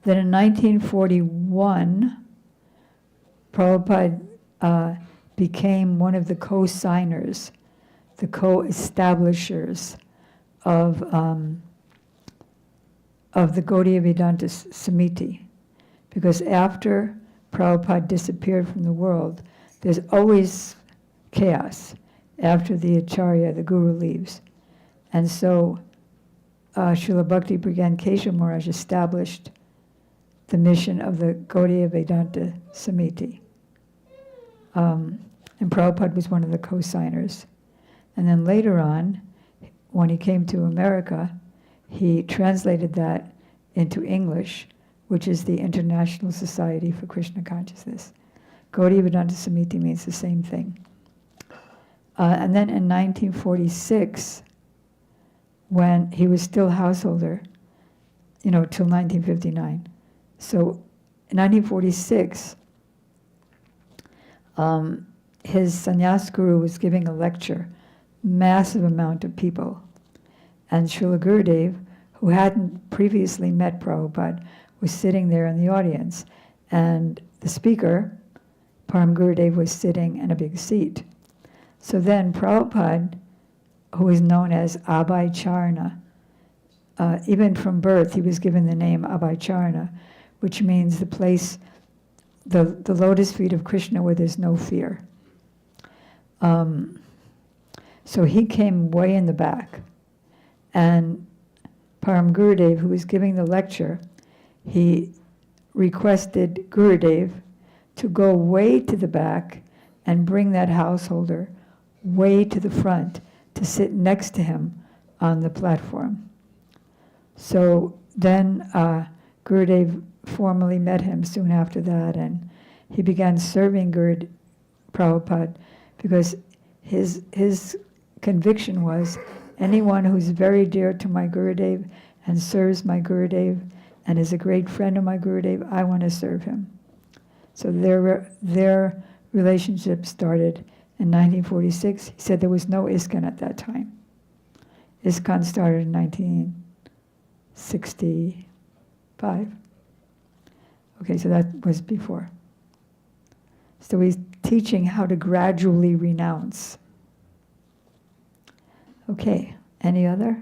in 1941, Prabhupada became one of the co-signers, the co-establishers of the Gaudiya Vedanta Samiti. Because after Prabhupada disappeared from the world, there's always chaos after the Acharya, the Guru, leaves. And so Srila Bhakti Pragan Kesava Maharaj established the mission of the Gaudiya Vedanta Samiti. And Prabhupada was one of the co-signers. And then later on, when he came to America, he translated that into English, which is the International Society for Krishna Consciousness. Gaudiya Vedanta Samiti means the same thing. And then in 1946, when he was still householder, till 1959. So in 1946, his sannyas guru was giving a lecture, massive amount of people. And Srila Gurudev, who hadn't previously met Prabhupada, was sitting there in the audience. And the speaker, Param Gurudev, was sitting in a big seat. So then Prabhupada, who is known as Abhay Charana, even from birth he was given the name Abhay Charana, which means the place, the lotus feet of Krishna where there's no fear. So he came way in the back. And Param Gurudev, who was giving the lecture, he requested Gurudev to go way to the back and bring that householder way to the front to sit next to him on the platform. So then Gurudev formally met him soon after that, and he began serving Prabhupada because his conviction was, anyone who's very dear to my Gurudev and serves my Gurudev and is a great friend of my Gurudev, I want to serve him. So their relationship started in 1946. He said there was no ISKCON at that time. ISKCON started in 1965. Okay, so that was before. So he's teaching how to gradually renounce. Okay, any other?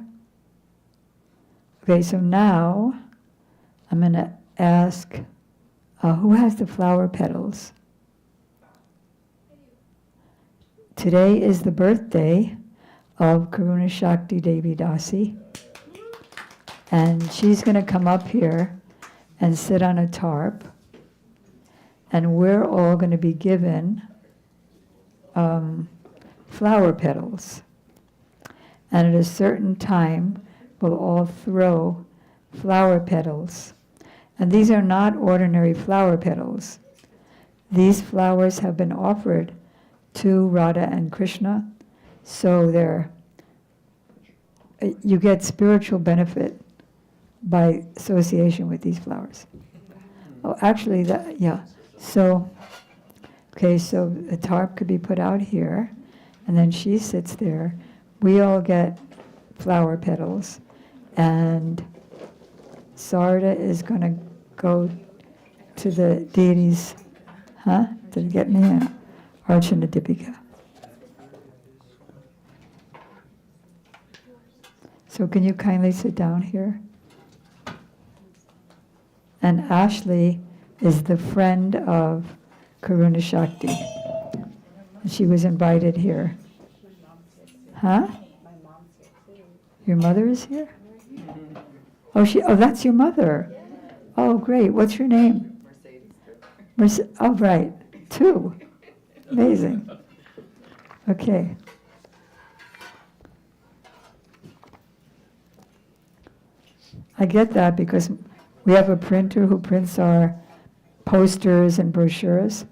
Okay, so now I'm going to ask, who has the flower petals? Today is the birthday of Karuna Shakti Devi Dasi, and she's going to come up here and sit on a tarp, and we're all going to be given flower petals. And at a certain time, we'll all throw flower petals. And these are not ordinary flower petals. These flowers have been offered to Radha and Krishna, so you get spiritual benefit by association with these flowers. Oh, actually, So, okay, so the tarp could be put out here, and then she sits there. We all get flower petals, and Sarda is going to go to the deities, to get me an Archana Dipika. So can you kindly sit down here? And Ashley is the friend of Karuna Shakti. She was invited here. Huh? Your mother is here? Oh, that's your mother. Oh, great. What's your name? Mercedes. Oh, right. 2. Amazing. Okay. I get that because we have a printer who prints our posters and brochures.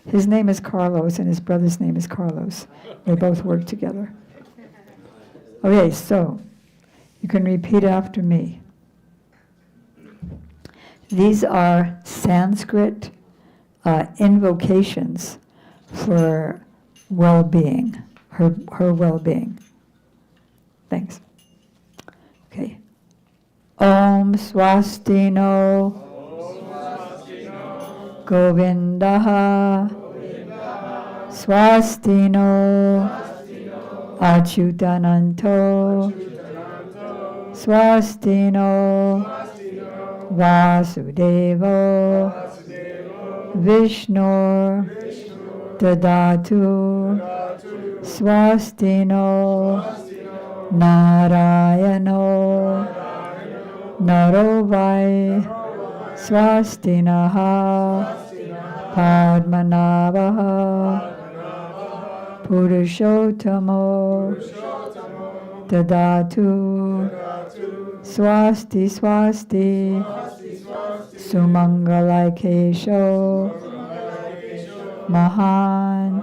His name is Carlos and his brother's name is Carlos. They both work together. Okay, so you can repeat after me. These are Sanskrit invocations for well-being, her well-being. Thanks. Okay. Om Swastino Govindaha Swastino Achyutananto Swastino Vasudevo Vishnur Dadatu Swastino Narayano Narovai Swastinaha Padmanavaha Purushottamo Dadatu Swasti Swasti Sumangalai Kesho Mahan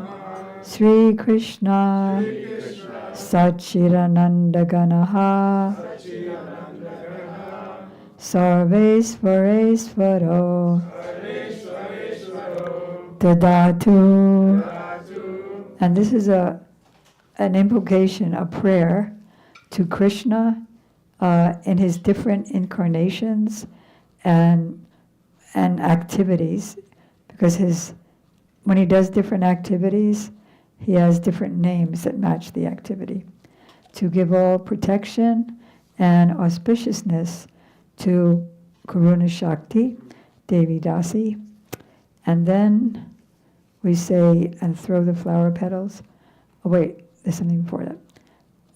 Sri Krishna Sachirananda Ganaha Sarvesvaresvaro Dadatu. And this is an invocation, a prayer to Krishna in his different incarnations and activities, because when he does different activities, he has different names that match the activity, to give all protection and auspiciousness to Karuna Shakti, Devi Dasi. And then we say, and throw the flower petals. Oh wait, there's something before that.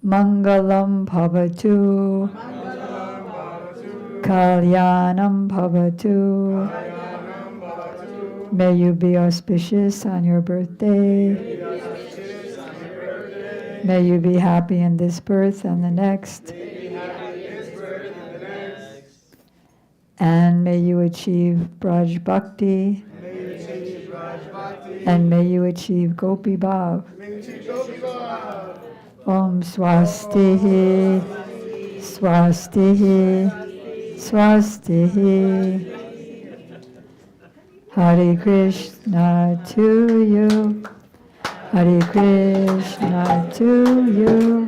Mangalam bhavatu, Kalyanam bhavatu. May you be auspicious on your birthday. May you be happy in this birth and the next. And may you achieve Braj Bhakti. And may you achieve Gopi Bhav. Om Swastihi, Swastihi, Swastihi. Hare Krishna to you, Hare Krishna to you.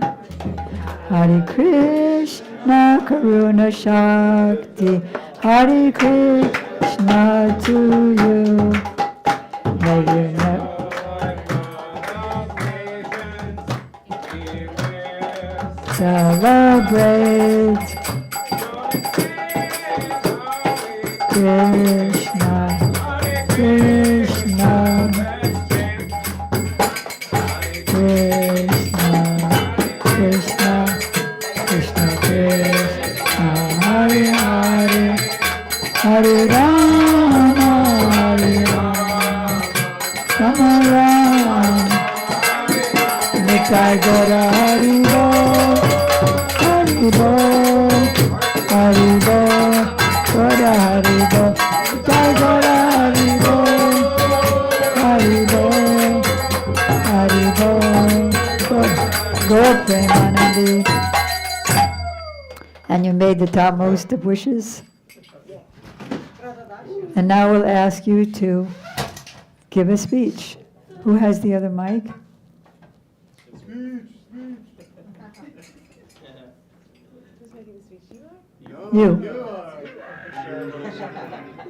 Hare Krishna Karuna Shakti. Hare Krishna to you. May you never celebrate Krishna, Krishna, Krishna, Krishna, Krishna, Krishna, Hare Hare, Hare Rama, Hare Rama, Rama Rama, Nitai Gora Hari Bol, Hari Bol, Hari Bol, Gora Hari Bol, Nitai Gora Hari Bol, Hari Bol, Hari Bol, Gaur Premanandi. And you made the topmost of wishes. And now we'll ask you to give a speech. Who has the other mic? You.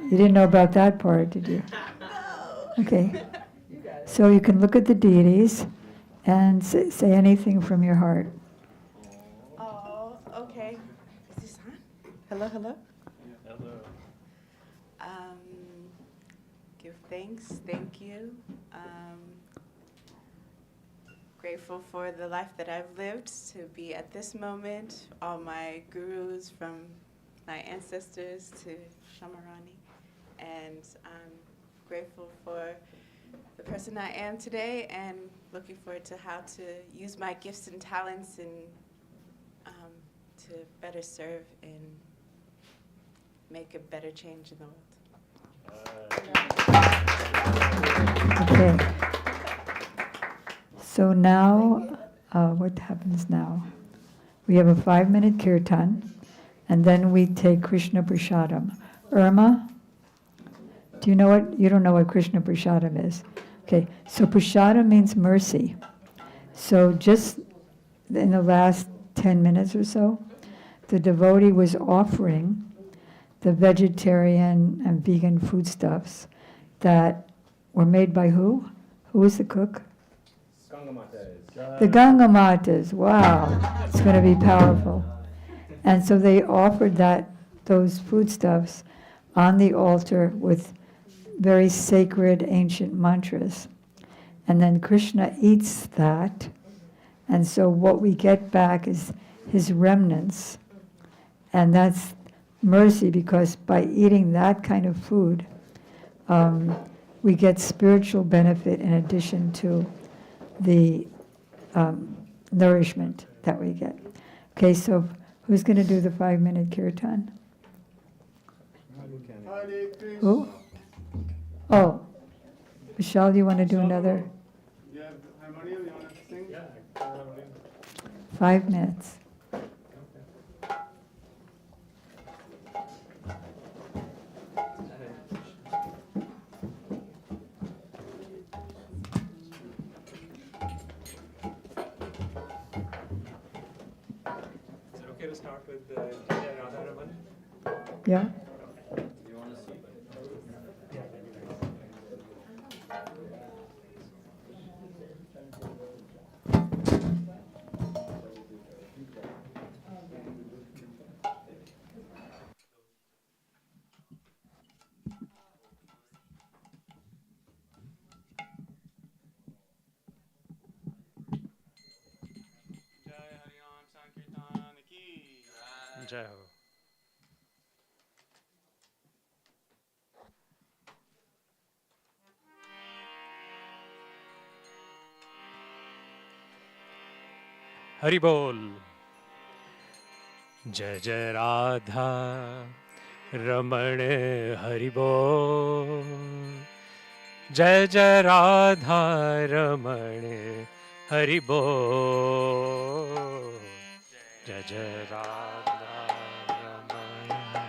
You didn't know about that part, did you? Okay. So you can look at the deities and say anything from your heart. Oh, okay. Is this on? Hello, hello. Hello. Give thanks. Thank you. Grateful for the life that I've lived to be at this moment. All my gurus from my ancestors to Shamarani. And I'm grateful for the person I am today and looking forward to how to use my gifts and talents and to better serve and make a better change in the world. Okay. So now, what happens now? We have a 5-minute kirtan, and then we take Krishna Prasadam. Irma, do you know what? You don't know what Krishna Prasadam is. Okay, so Prasadam means mercy. So just in the last 10 minutes or so, the devotee was offering the vegetarian and vegan foodstuffs that were made by who? Who was the cook? The Ganga Matas. Wow, it's going to be powerful. And so they offered those foodstuffs on the altar with very sacred ancient mantras. And then Krishna eats that. And so what we get back is his remnants. And that's mercy, because by eating that kind of food, we get spiritual benefit in addition to the nourishment that we get. Okay, so who's going to do the 5-minute kirtan? Who? Oh, Vishal, you want to do another? 5 minutes. Okay to start with the Jaya Radha Raman? Yeah. Jai Ho. Hari Bol. Jai Jai Radha Ramane Hari Bol. Jai Jai Radha Ramane Hari Bol. Jai Jai Radha Ramane.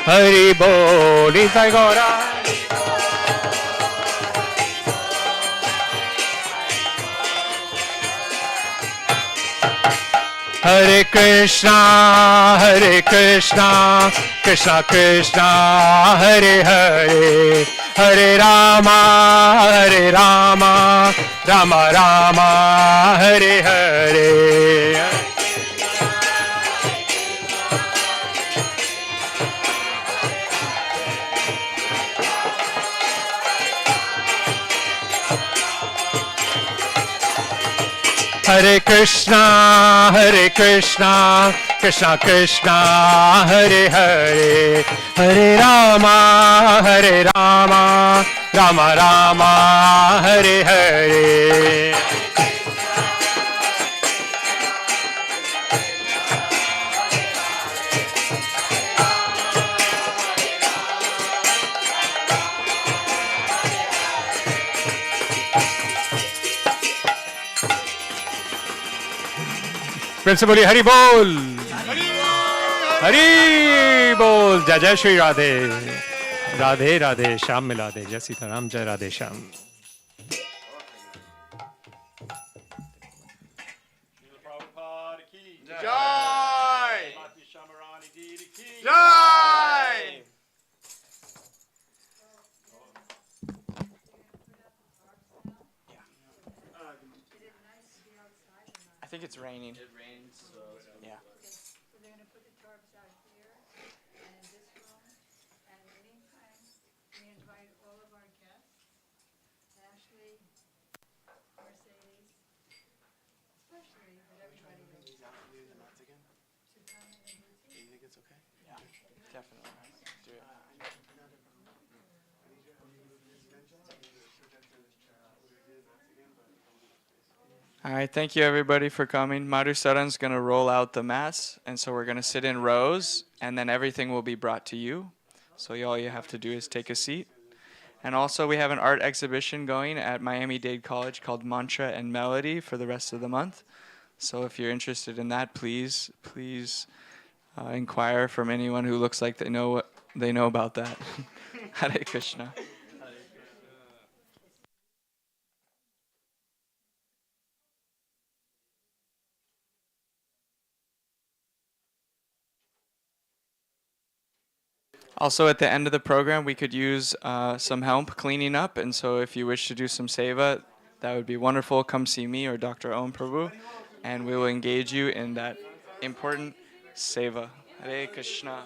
Hari Bol, Nitai Gaura. Hare Krishna, Krishna Krishna, Hare Hare, Hare Rama, Rama Rama, Hare Hare. Hare Krishna, Krishna Krishna, Hare Hare, Hare Rama, Rama Rama, Hare Hare. Principally Hari Bol. Hari Bol. Jai Jai Shri Radhe. Radhe Radhe Shyam Mila De. Jai Sita Ram Jai Radhe Shyam. Prabhupada ki Jai! Bhakti Shamarani Ji ki Jai! I think it's raining. It rains, so Yeah. So they're going to put the tarps out here and in this room. And in the meantime, we invite all of our guests, Ashley, Mercedes, especially, but everybody else, to come in the boutique. You think it's okay? Yeah, definitely. Do it. All right, thank you everybody for coming. Madhu Saran's going to roll out the mass, and so we're going to sit in rows, and then everything will be brought to you. So all you have to do is take a seat. And also we have an art exhibition going at Miami-Dade College called Mantra and Melody for the rest of the month. So if you're interested in that, please inquire from anyone who looks like they know about that. Hare Krishna. Also, at the end of the program, we could use some help cleaning up, and so if you wish to do some seva, that would be wonderful. Come see me or Dr. Om Prabhu, and we will engage you in that important seva. Hare Krishna.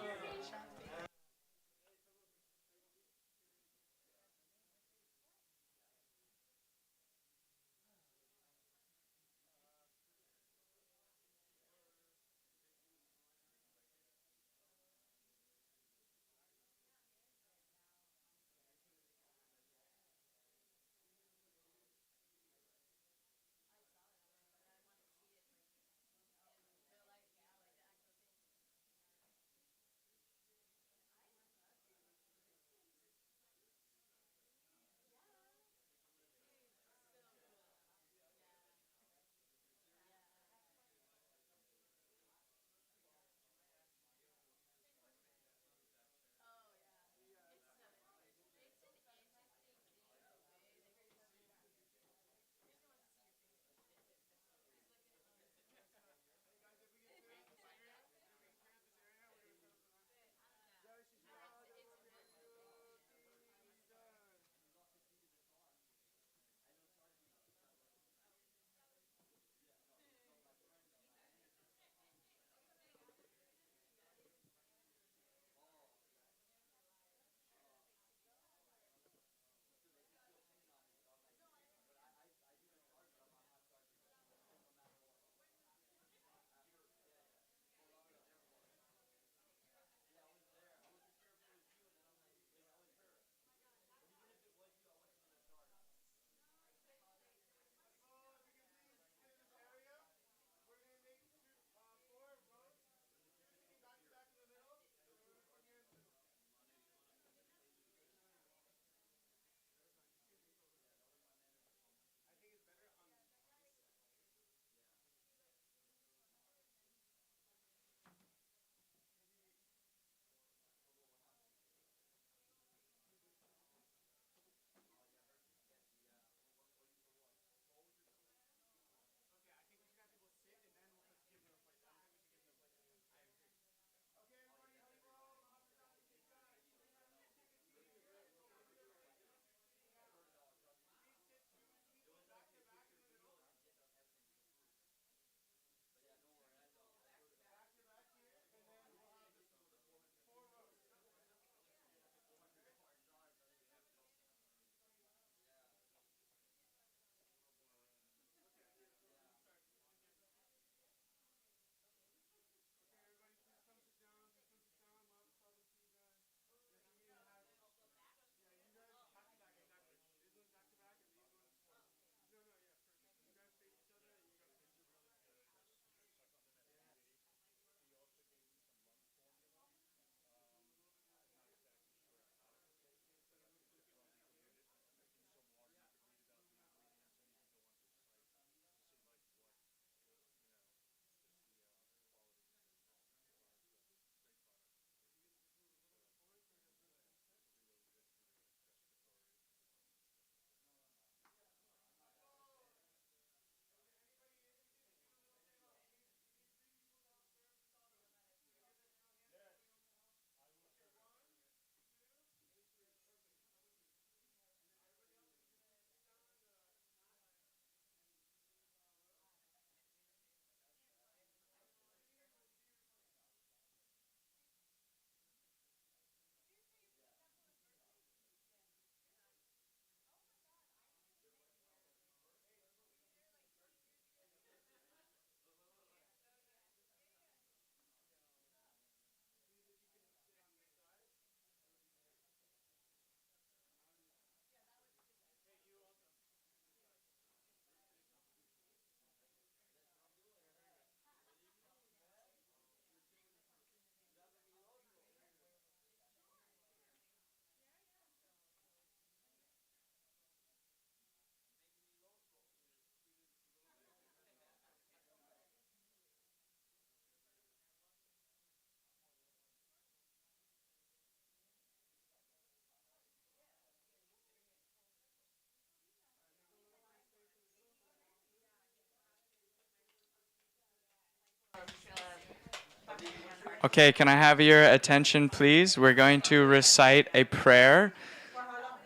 Okay, can I have your attention, please? We're going to recite a prayer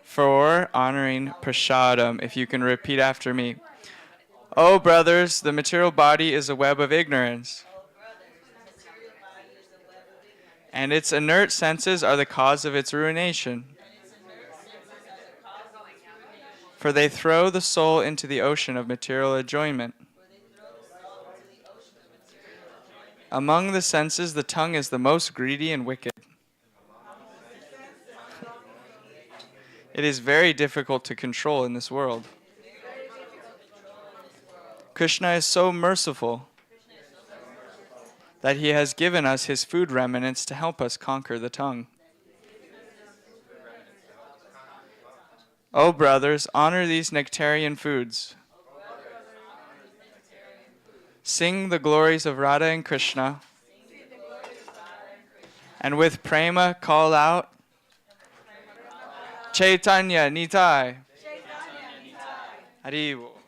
for honoring Prasadam. If you can repeat after me. Oh, brothers, the material body is a web of ignorance, and its inert senses are the cause of its ruination. For they throw the soul into the ocean of material enjoyment. Among the senses, the tongue is the most greedy and wicked. It is very difficult to control in this world. Krishna is so merciful that he has given us his food remnants to help us conquer the tongue. O brothers, honor these nectarian foods. Sing the glories of Radha and Krishna, and with prema call out, Chaitanya Nitai. Haribo.